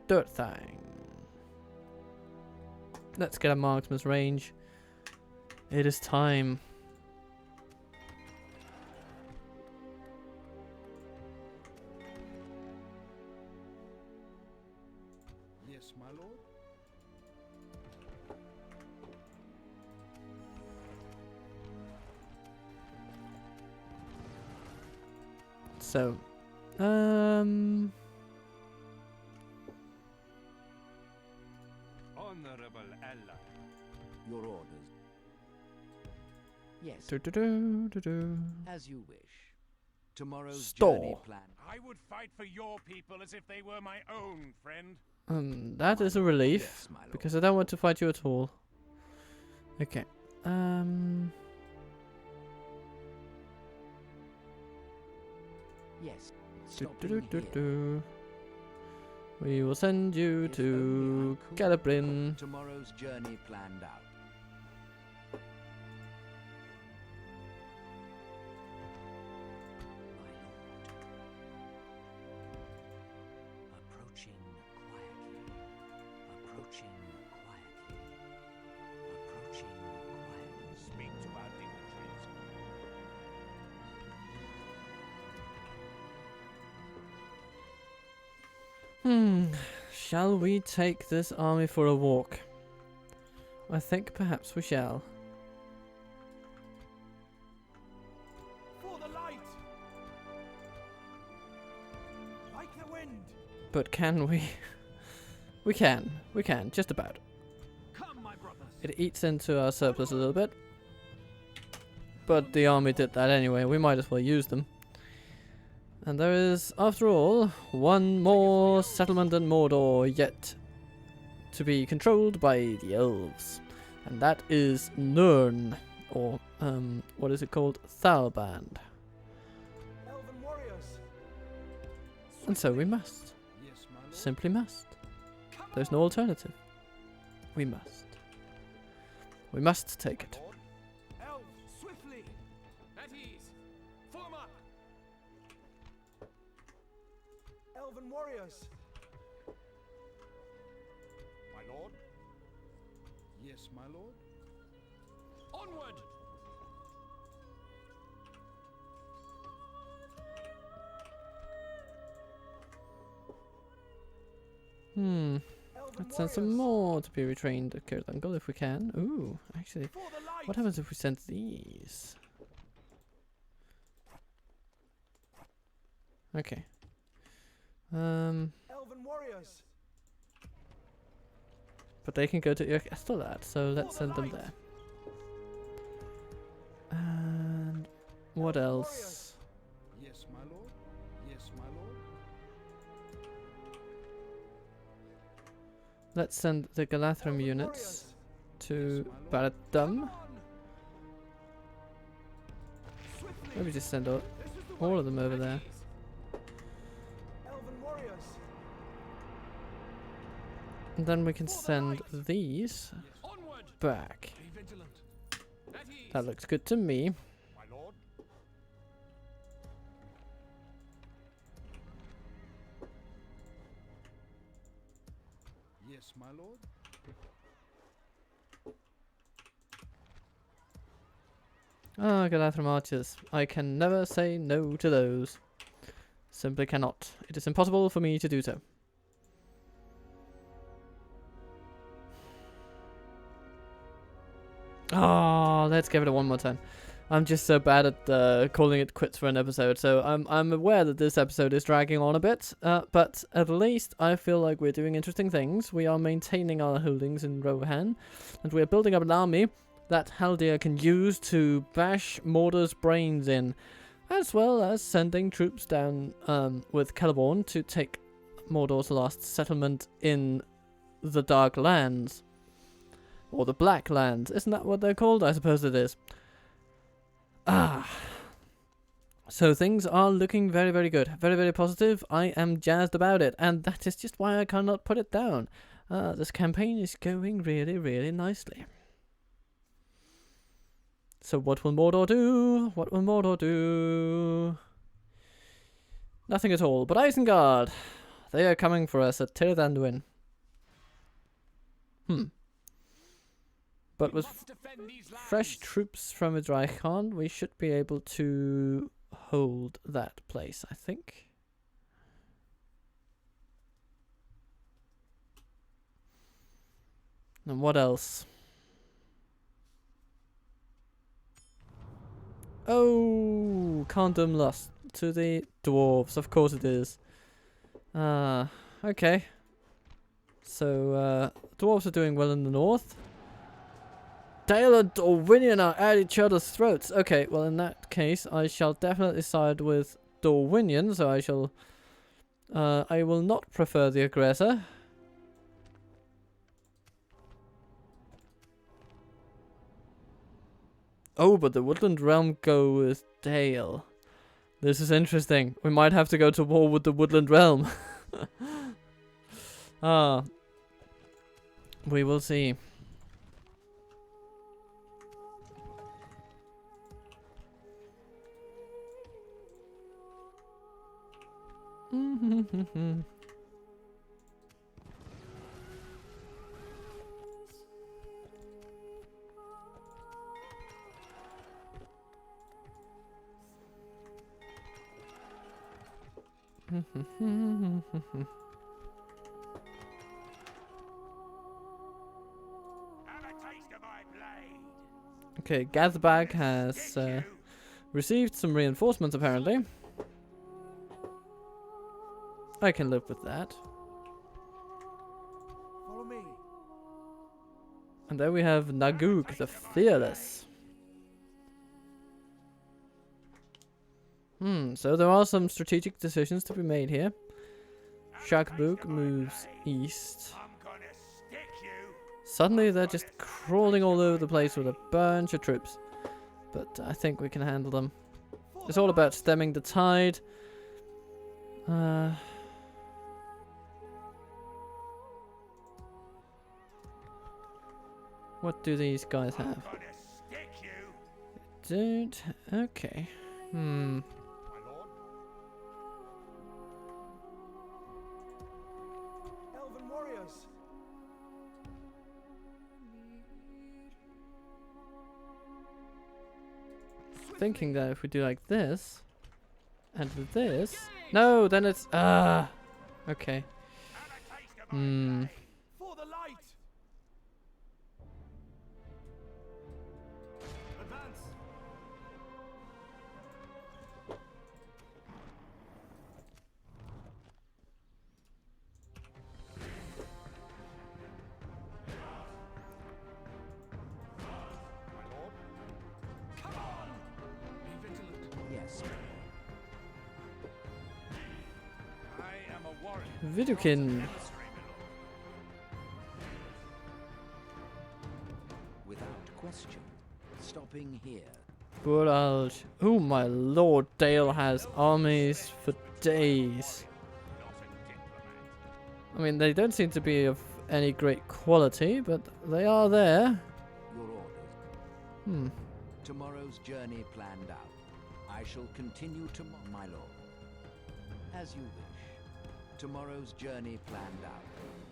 Dirt thing. Let's get a marksman's range. It is time. Yes, my lord. So, Honorable ally. Your orders. Yes, as you wish. Tomorrow's journey Store. plan. I would fight for your people as if they were my own, friend. That is a relief, Yes, my lord. because I don't want to fight you at all. Okay. Yes. Stopping here. We will send you If to only I could Galabrin. put tomorrow's journey planned out. My lord. Approaching quietly. Approaching quietly. Approaching quietly. Speak to our dignitaries. Shall we take this army for a walk? I think perhaps we shall. For the light. Like the wind. But can we? We can, just about. Come, my brothers. It eats into our surplus a little bit. But the army did that anyway, we might as well use them. And there is, after all, one more settlement in Mordor yet to be controlled by the elves. And that is Nirn, or, what is it called? Thalband. Elven warriors. And so we must. Yes, my lord. Simply must. Come There's on. no alternative. We must. We must take it. Elves, swiftly. At ease. Elven warriors. My lord? Yes, my lord. Onward! Hmm. Elven Let's send some warriors. more to be retrained at Kirdangle if we can. Ooh, actually, For the light. what happens if we send these? Okay. Elven warriors. But they can go to Yrkestalad, so let's send them there. And what else? Yes, my lord. Yes, my lord. Let's send the Galadhrim Elven units warriors. to Yes, my lord. Baradum. Swiftly. Maybe just send This is the all way. of them over there. Elven warriors. And then we can send these Onward. back. Be vigilant. At ease. That looks good to me. My lord. Yes, my lord. Ah, Galadhrim archers. I can never say no to those. Simply cannot. It is impossible for me to do so. Oh, let's give it a one more time. I'm just so bad at calling it quits for an episode, so I'm aware that this episode is dragging on a bit, but at least I feel like we're doing interesting things. We are maintaining our holdings in Rohan, and we are building up an army that Haldir can use to bash Mordor's brains in, as well as sending troops down with Celeborn to take Mordor's last settlement in the Dark Lands. Or the Black Lands. Isn't that what they're called? I suppose it is. Ah. So things are looking very, very good. Very, very positive. I am jazzed about it. And that is just why I cannot put it down. This campaign is going really, really nicely. So what will Mordor do? What will Mordor do? Nothing at all. But Isengard. They are coming for us at Tir Anduin. But with fresh troops from Idricon, we should be able to hold that place, I think. And what else? Oh, Condom Lust to the dwarves. Of course it is. Okay. So, dwarves are doing well in the north. Dale and Dorwinion are at each other's throats. Okay, well in that case, I shall definitely side with Dorwinion, so I shall... I will not prefer the aggressor. Oh, but the Woodland Realm go with Dale. This is interesting. We might have to go to war with the Woodland Realm. We will see. Okay, Gathbag has received some reinforcements apparently. I can live with that. Follow me. And then we have Nagug the Fearless. So there are some strategic decisions to be made here. Shakbuk moves east. Suddenly they're just crawling all over the place with a bunch of troops. But I think we can handle them. It's all about stemming the tide. What do these guys have? Don't. Okay. thinking that if we do like this, and this... No, then it's... okay. Hmm. For the light! Advance! Come on! Be vigilant. Yes. I am a warrior. Vidukin. Without question. Stopping here. Buralj. Oh my lord, Dale has armies for days. I mean, they don't seem to be of any great quality, but they are there. Your orders. Hmm. Tomorrow's journey planned out. I shall continue tomorrow, my lord. As you wish. Tomorrow's journey planned out.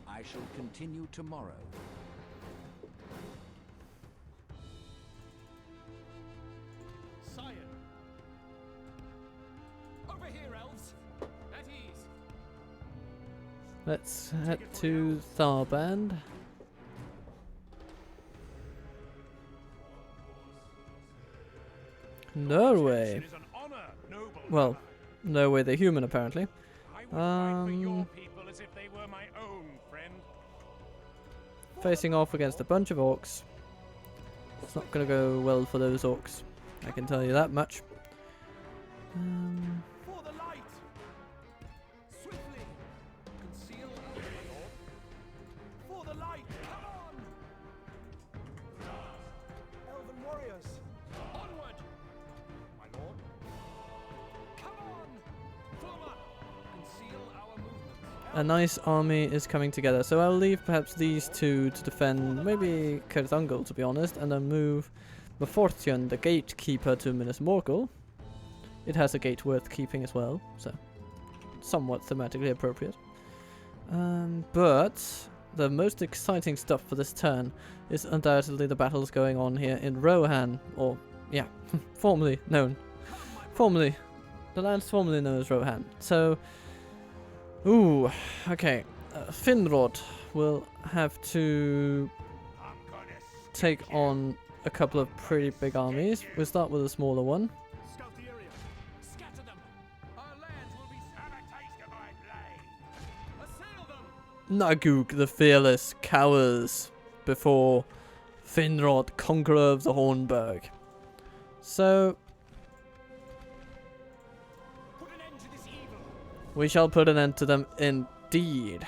I shall continue tomorrow. Sire. Over here, elves. At ease. Let's head to Tharband. Norway. It is an honor, noble Well, brother. Norway the human, apparently. I would fight for your Um, people as if they were my own, friend. Facing off against a bunch of orcs. It's not going to go well for those orcs. I can tell you that much. For the light! Swiftly! Conceal our lord. For the light! Come on! Elven warriors! Onward! My lord? Come on! Form up! Conceal our movements. A nice army is coming together, so I'll leave perhaps these two to defend, maybe Kurthungel to be honest, and then move Befortian, the gatekeeper, to Minas Morgul. It has a gate worth keeping as well, so somewhat thematically appropriate. But the most exciting stuff for this turn is undoubtedly the battles going on here in Rohan, or yeah, formerly, the land's formerly known as Rohan. So, ooh, okay, Finrod will have to I'm gonna take on a couple of pretty big armies. We'll start with a smaller one. Scout the area. Scatter them. Our lands will be have a taste of my blade. assail them. Nagug the Fearless cowers before Finrod, conqueror of the Hornburg. So, Put an end to this evil. we shall put an end to them indeed.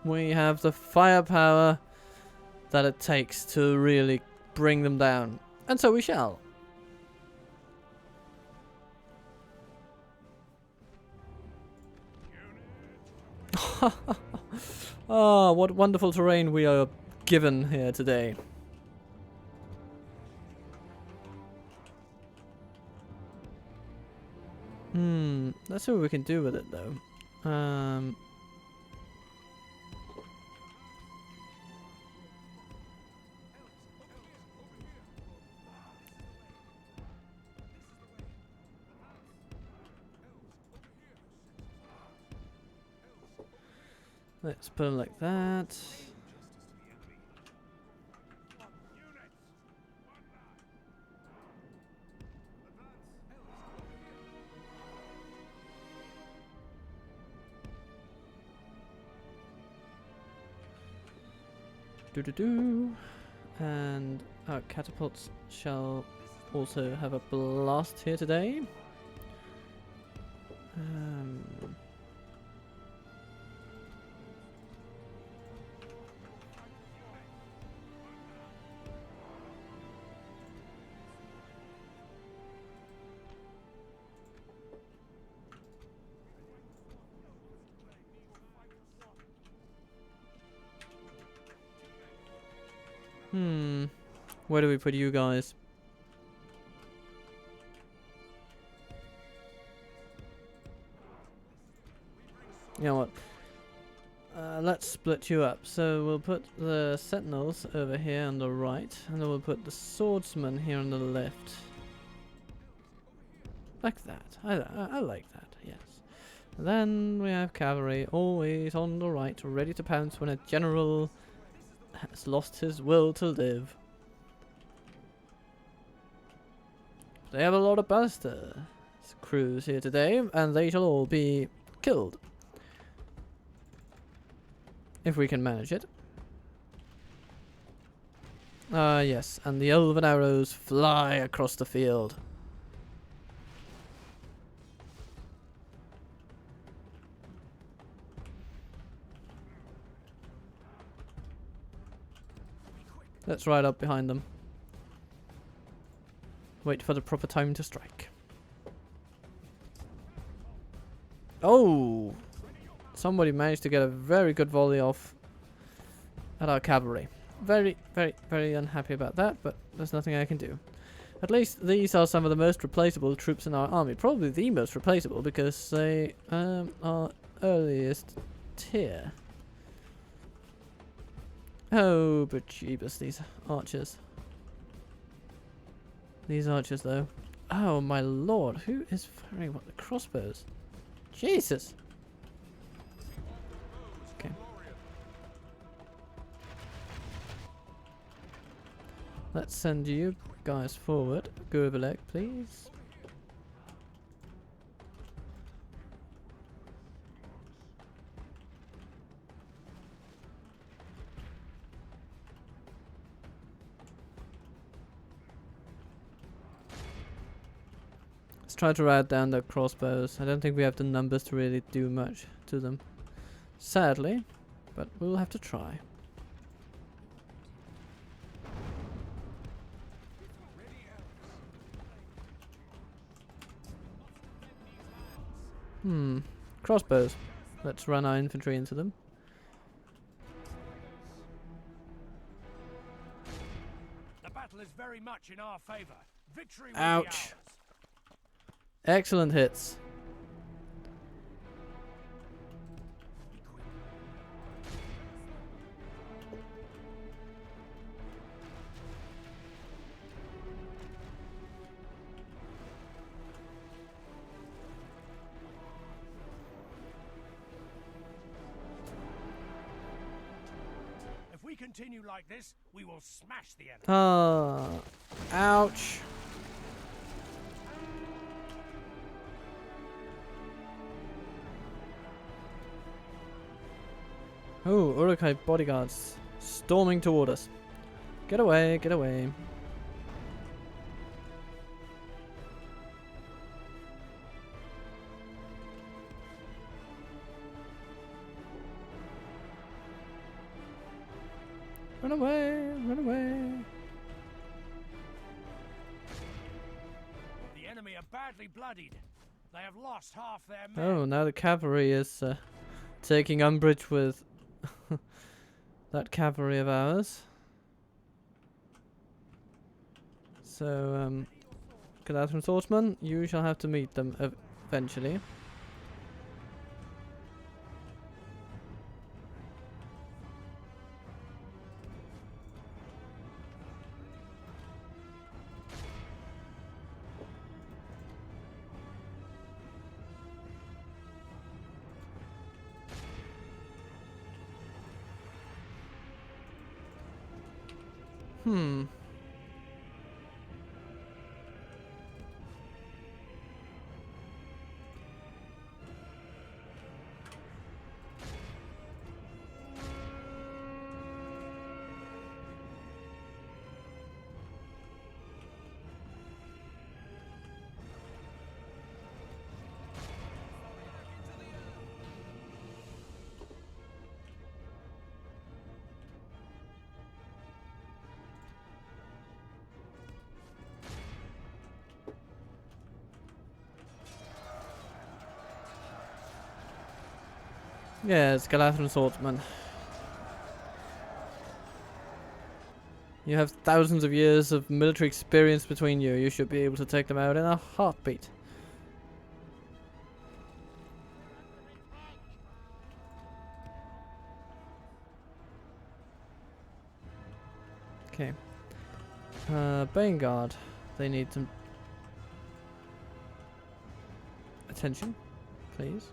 We have the firepower that it takes to really bring them down. And so we shall. Ah, what wonderful terrain we are given here today. Let's see what we can do with it though. Let's put it like that. And our catapults shall also have a blast here today. Where do we put you guys? You know what? Let's split you up. So we'll put the sentinels over here on the right, and then we'll put the swordsman here on the left. Like that. I like that, yes. And then we have cavalry, always on the right, ready to pounce when a general has lost his will to live. They have a lot of ballista crews here today, and they shall all be killed. If we can manage it. Ah, yes, and the elven arrows fly across the field. Let's ride up behind them. Wait for the proper time to strike. Oh! Somebody managed to get a very good volley off at our cavalry. Very, very, very unhappy about that, but there's nothing I can do. At least these are some of the most replaceable troops in our army. Probably the most replaceable because they are earliest tier. Oh, but jeebus, these archers. These archers, though. Oh, my lord. Who is firing what? The crossbows? Jesus. Okay. Let's send you guys forward. Go over leg, please. Let's try to ride down the crossbows. I don't think we have the numbers to really do much to them. Sadly, but we'll have to try. Crossbows. Let's run our infantry into them. The battle is very much in our favor. Victory will be Ouch. ours. Excellent hits. If we continue like this, we will smash the enemy. Ah, ouch. Oh, Urukai bodyguards storming toward us. Get away, get away. Run away, run away. The enemy are badly bloodied. They have lost half their men. Oh, now the cavalry is taking umbrage with that cavalry of ours. So, Galadhrim swordsman, you shall have to meet them eventually. Yes, Galadhrim swordsman. You have thousands of years of military experience between you. You should be able to take them out in a heartbeat. Okay. Vanguard. They need some... attention, please.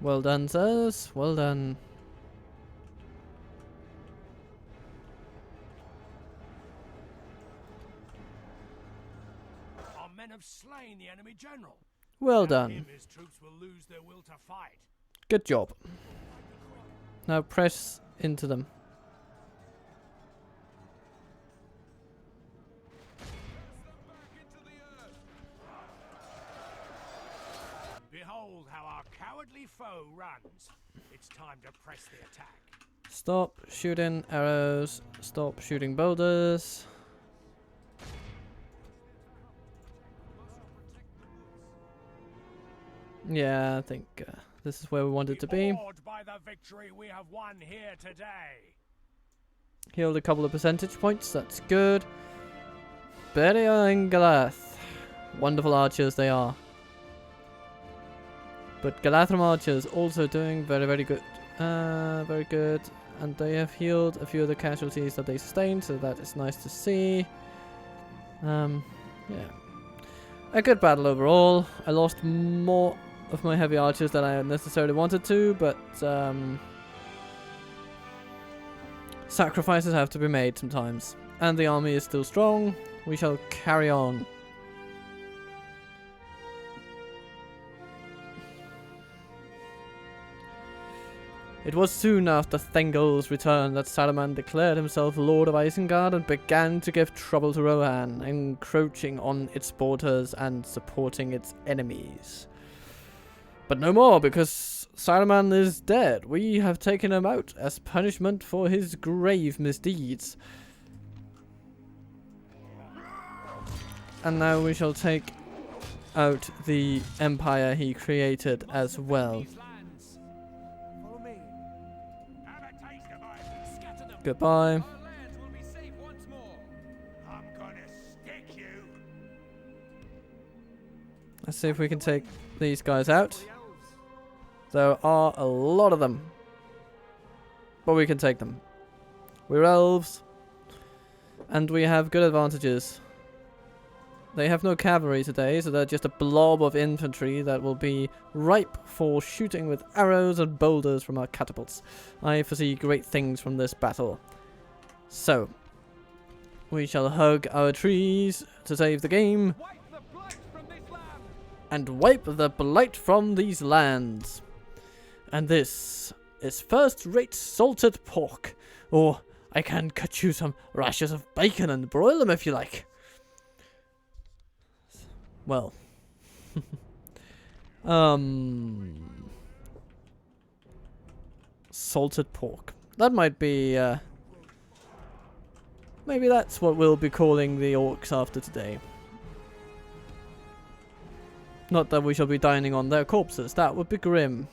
Well done, sirs. Well done. Our men have slain the enemy general. Well Without done. him, his troops will lose their will to fight. Good job. Now press into them. Behold how our cowardly foe runs. It's time to press the attack. Stop shooting arrows. Stop shooting boulders. Yeah, I think this is where we wanted to be. Awed by the victory we have won here today. Healed a couple of percentage points. That's good. Beria and Galath. Wonderful archers they are. But Galathram archers also doing very, very good. Very good. And they have healed a few of the casualties that they sustained, so that is nice to see. Yeah. A good battle overall. I lost more of my heavy archers than I necessarily wanted to, but sacrifices have to be made sometimes. And the army is still strong. We shall carry on. It was soon after Thengol's return that Saruman declared himself Lord of Isengard and began to give trouble to Rohan, encroaching on its borders and supporting its enemies. But no more, because Saruman is dead. We have taken him out as punishment for his grave misdeeds. And now we shall take out the empire he created as well. Goodbye. Our lands will be safe once more. I'm gonna stick you. Let's see if we can take these guys out. There are a lot of them. But we can take them. We're elves. And we have good advantages. They have no cavalry today, so they're just a blob of infantry that will be ripe for shooting with arrows and boulders from our catapults. I foresee great things from this battle. So, we shall hug our trees to save the game. And wipe the blight from these lands. And this is first-rate salted pork. Or I can cut you some rashers of bacon and broil them if you like. Well, salted pork. That might be, maybe that's what we'll be calling the orcs after today. Not that we shall be dining on their corpses, that would be grim.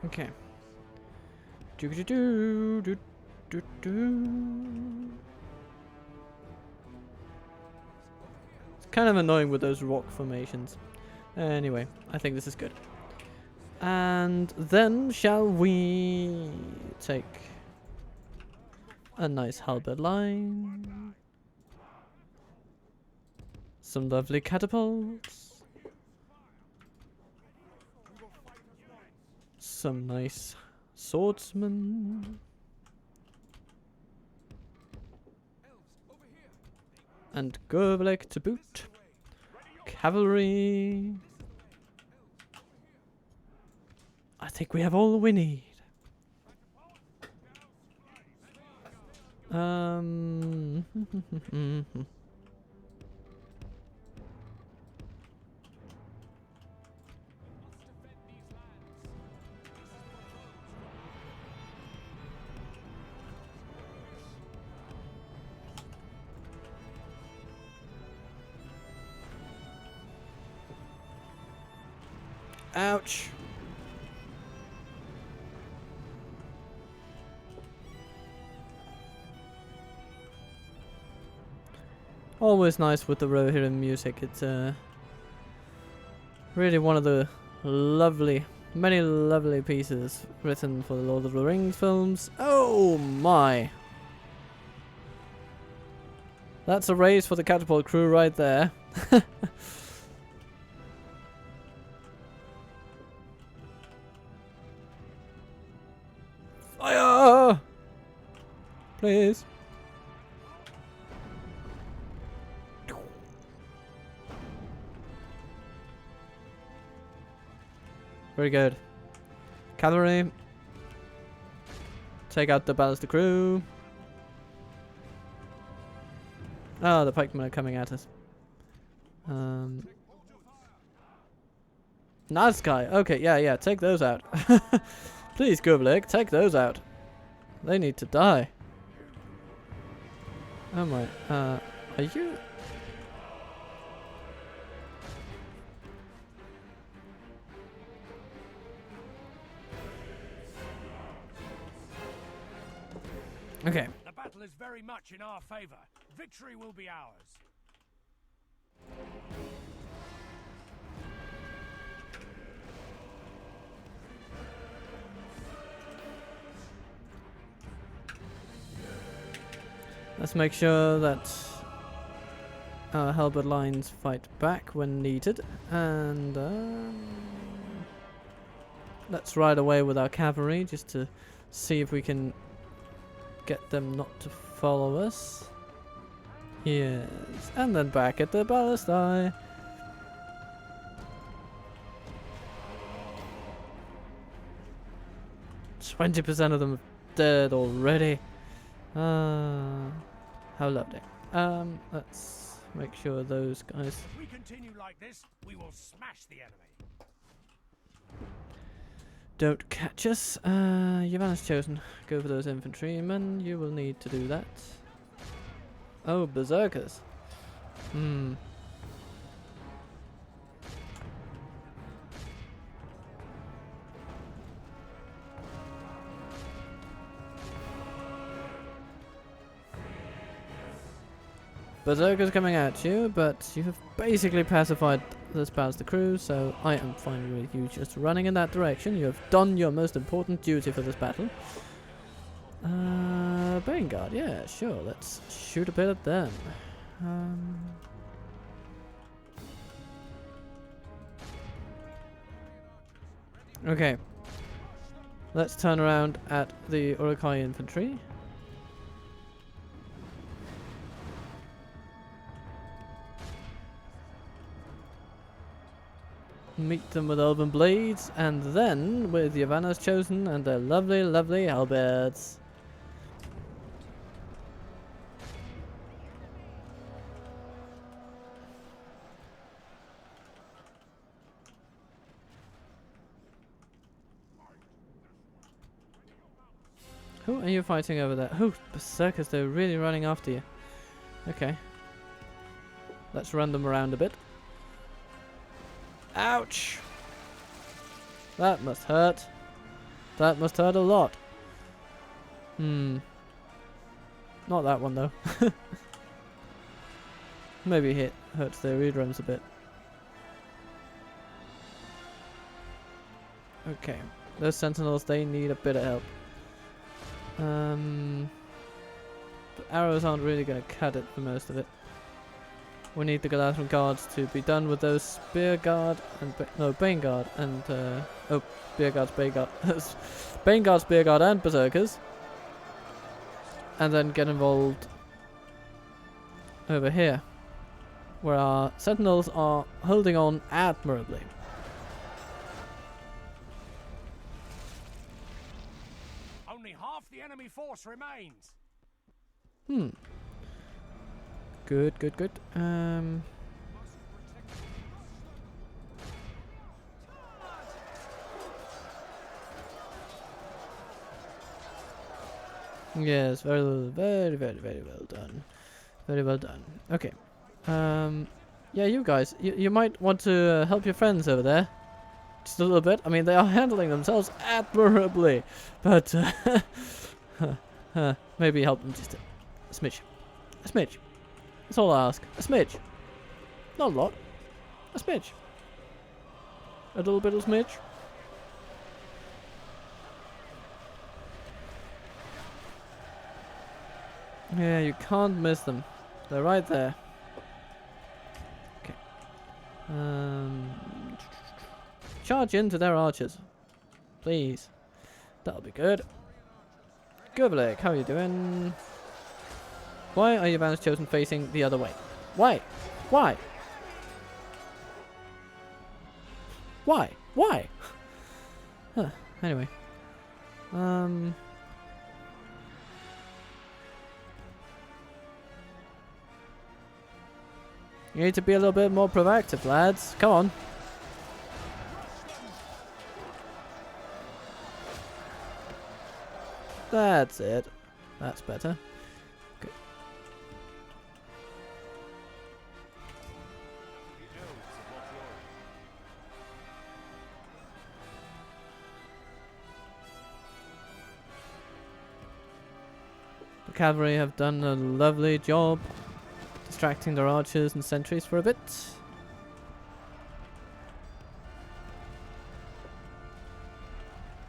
Okay. Do do do do do do. It's kind of annoying with those rock formations. Anyway, I think this is good. And then shall we take a nice halberd line, some lovely catapults. Some nice swordsmen. And Gorbelek to boot. Cavalry. I think we have all we need. Ouch. Always nice with the Rohirrim music. It's really one of the many lovely pieces written for the Lord of the Rings films. Oh my! That's a raise for the catapult crew right there. Fire! Please. Very good. Cavalry. Take out the ballista crew. Oh, the pikemen are coming at us. Nice guy. Okay, yeah, take those out. Please, Gublik, take those out. They need to die. Oh my, are you... Okay. The battle is very much in our favor. Victory will be ours. Let's make sure that our halberd lines fight back when needed, and let's ride away with our cavalry just to see if we can get them not to follow us. Yes, and then back at the ballistae. %20 of them are dead already. How lovely. Let's make sure those guys... If we continue like this, we will smash the enemy. don't catch us. Yavanna's chosen. Go for those infantrymen. You will need to do that. Oh, berserkers. Hmm. Berserkers coming at you, but you have basically pacified this bastard crew, so I am fine with you just running in that direction. You have done your most important duty for this battle. Isengard, yeah, sure, let's shoot a bit at them. Okay. Let's turn around at the Uruk-hai infantry. Meet them with elven blades, and then with Yavanna's chosen and their lovely, lovely halberds. Who are you fighting over there? Oh, berserkers, they're really running after you. Okay. Let's run them around a bit. Ouch! That must hurt. That must hurt a lot. Not that one though. Maybe it hurts their eardrums a bit. Okay. Those sentinels, they need a bit of help. The arrows aren't really going to cut it for most of it. We need the Galadhrim guards to be done with those spear guard and Bane guard and spear guard, Bane guard, spear guard, and berserkers, and then get involved over here, where our sentinels are holding on admirably. Only half the enemy force remains. Good. Yes, very well done. Very well done. Okay. Yeah, you guys, you might want to help your friends over there. just a little bit. I mean, they are handling themselves admirably, but maybe help them just a smidge. A smidge. That's all I ask. A smidge. Not a lot. A smidge. A little bit of smidge. Yeah, you can't miss them. They're right there. Okay. Charge into their archers. Please. That'll be good. Gublik, how are you doing? Why are your banners chosen facing the other way? Why? Why? Why? Why? Huh. Anyway. You need to be a little bit more proactive, lads. Come on. That's it. That's better. Okay. The cavalry have done a lovely job distracting their archers and sentries for a bit.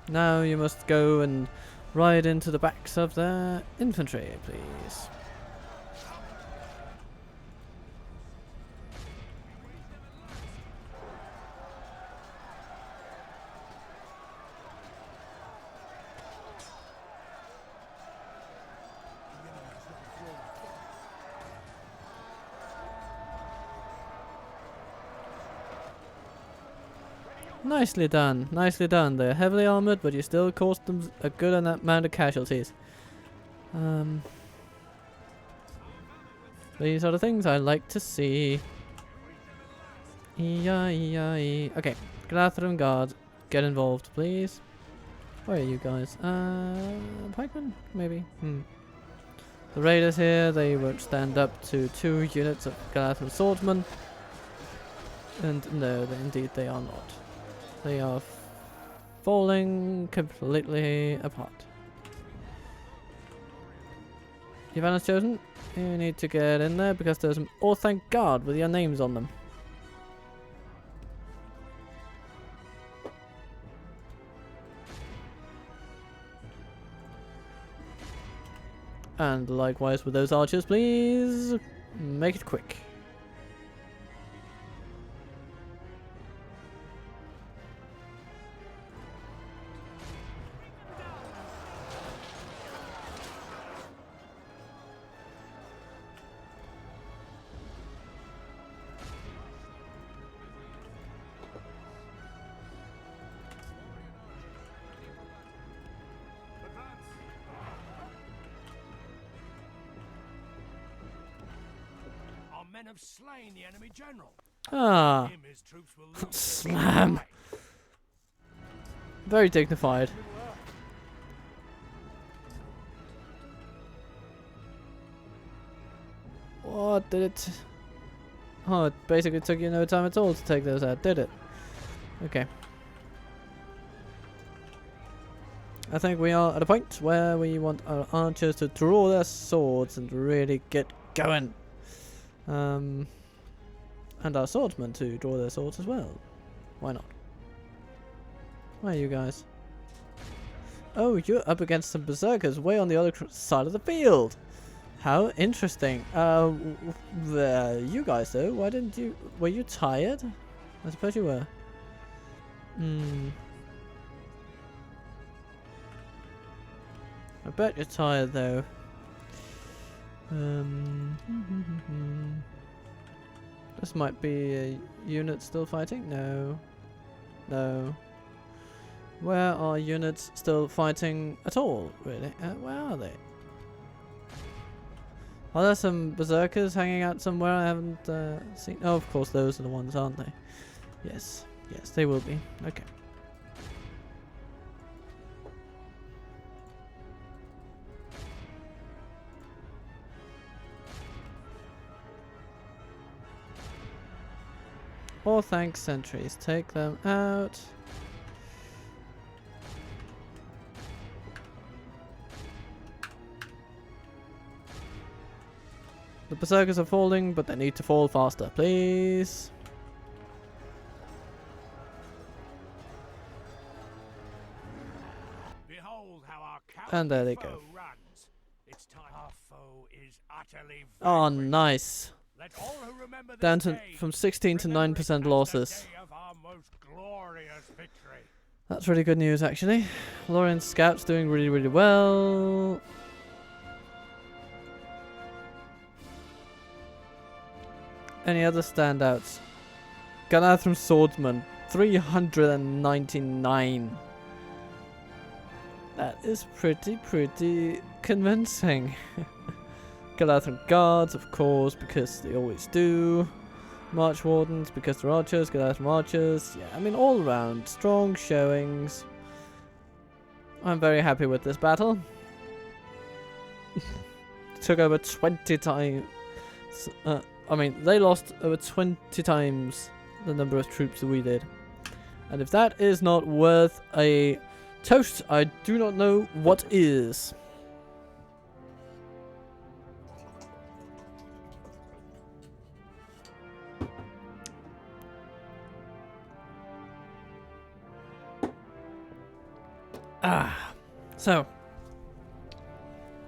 Now you must go and ride into the backs of their infantry, please. Nicely done, nicely done. They're heavily armoured, but you still caused them a good amount of casualties. These are the things I like to see. Okay, Galathron Guard, get involved, please. Where are you guys? Pikemen? Maybe? The raiders here, they won't stand up to 2 units of Galathron Swordsmen. And no, indeed they are not. They are falling completely apart. Ivana's chosen. You need to get in there because there's an thank guard with your names on them. And likewise with those archers, please make it quick. Men have slain the enemy general. Ah, Him, his troops will lose slam. Very dignified. What did it? Oh, it basically took you no time at all to take those out, did it? Okay. I think we are at a point where we want our archers to draw their swords and really get going. And our swordsmen to draw their swords as well. Why not? Where are you guys? Oh, you're up against some berserkers way on the other side of the field. How interesting. You guys though, why didn't you... Were you tired? I suppose you were. I bet you're tired though. This might be a unit still fighting? No. No. Where are units still fighting at all, really? Where are they? Are there some berserkers hanging out somewhere I haven't seen? Oh, of course, those are the ones, aren't they? Yes. Yes, they will be. Okay. Or thanks sentries. Take them out. The berserkers are falling, but they need to fall faster, please. Behold how our And there they cowardly go. foe runs. It's time. Our foe is utterly Oh, vanquished. nice. Let all who remember this Down to day from 16 to remember it 9% as the losses. day of our most glorious victory. That's really good news, actually. Lothlorien's scouts doing really, really well. Any other standouts? Galu Swordsman, 399. That is pretty convincing. Galu Guards, of course, because they always do. March Wardens, because they're archers. Galu Archers. Yeah, I mean, all around. Strong showings. I'm very happy with this battle. Took over 20 times. I mean, they lost over 20 times the number of troops that we did. And if that is not worth a toast, I do not know what is. So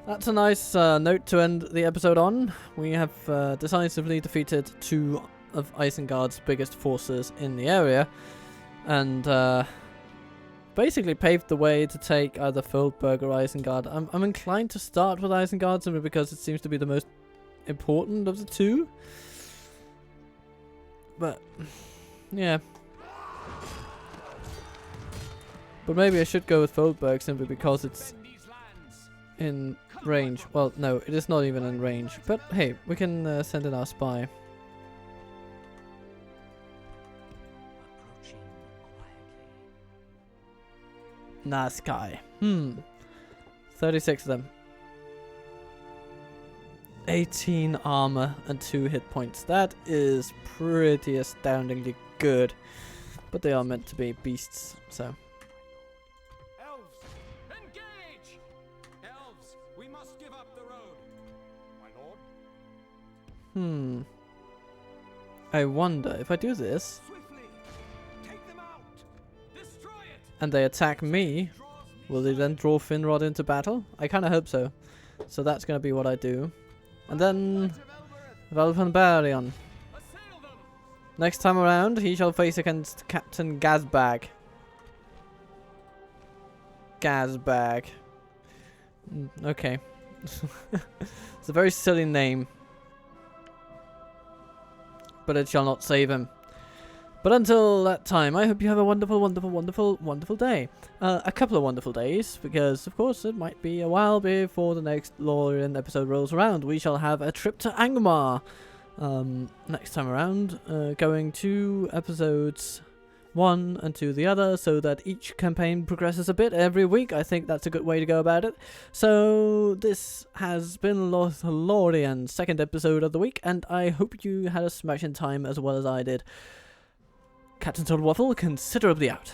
that's a nice note to end the episode on. We have decisively defeated 2 of Isengard's biggest forces in the area, and basically paved the way to take either Fjöldberg or Isengard. I'm inclined to start with Isengard simply because it seems to be the most important of the 2. But yeah. But maybe I should go with Fjöldberg simply because it's in range. Well, no, it is not even in range. But hey, we can send in our spy. Approaching quietly. Nice guy. 36 of them. 18 armor and 2 hit points. That is pretty astoundingly good. But they are meant to be beasts, so. Elves, engage! Elves, we must give up the road. My lord? I wonder if I do this Swiftly, take them out. Destroy it. and they attack me, will they then draw Finrod into battle? I kind of hope so. So that's going to be what I do. And then Valpanbarion. Assail them. Next time around, he shall face against Captain Gazbag. Gazbag. Okay. It's a very silly name. But it shall not save him. But until that time, I hope you have a wonderful, wonderful, wonderful, wonderful day. A couple of wonderful days, because of course it might be a while before the next Lothlorien episode rolls around. We shall have a trip to Angmar next time around, going to episodes 1 and 2 the other, so that each campaign progresses a bit every week. I think that's a good way to go about it. So this has been Lothlorien's second episode of the week, and I hope you had a smashing time as well as I did. Captain Total Waffle, considerably out.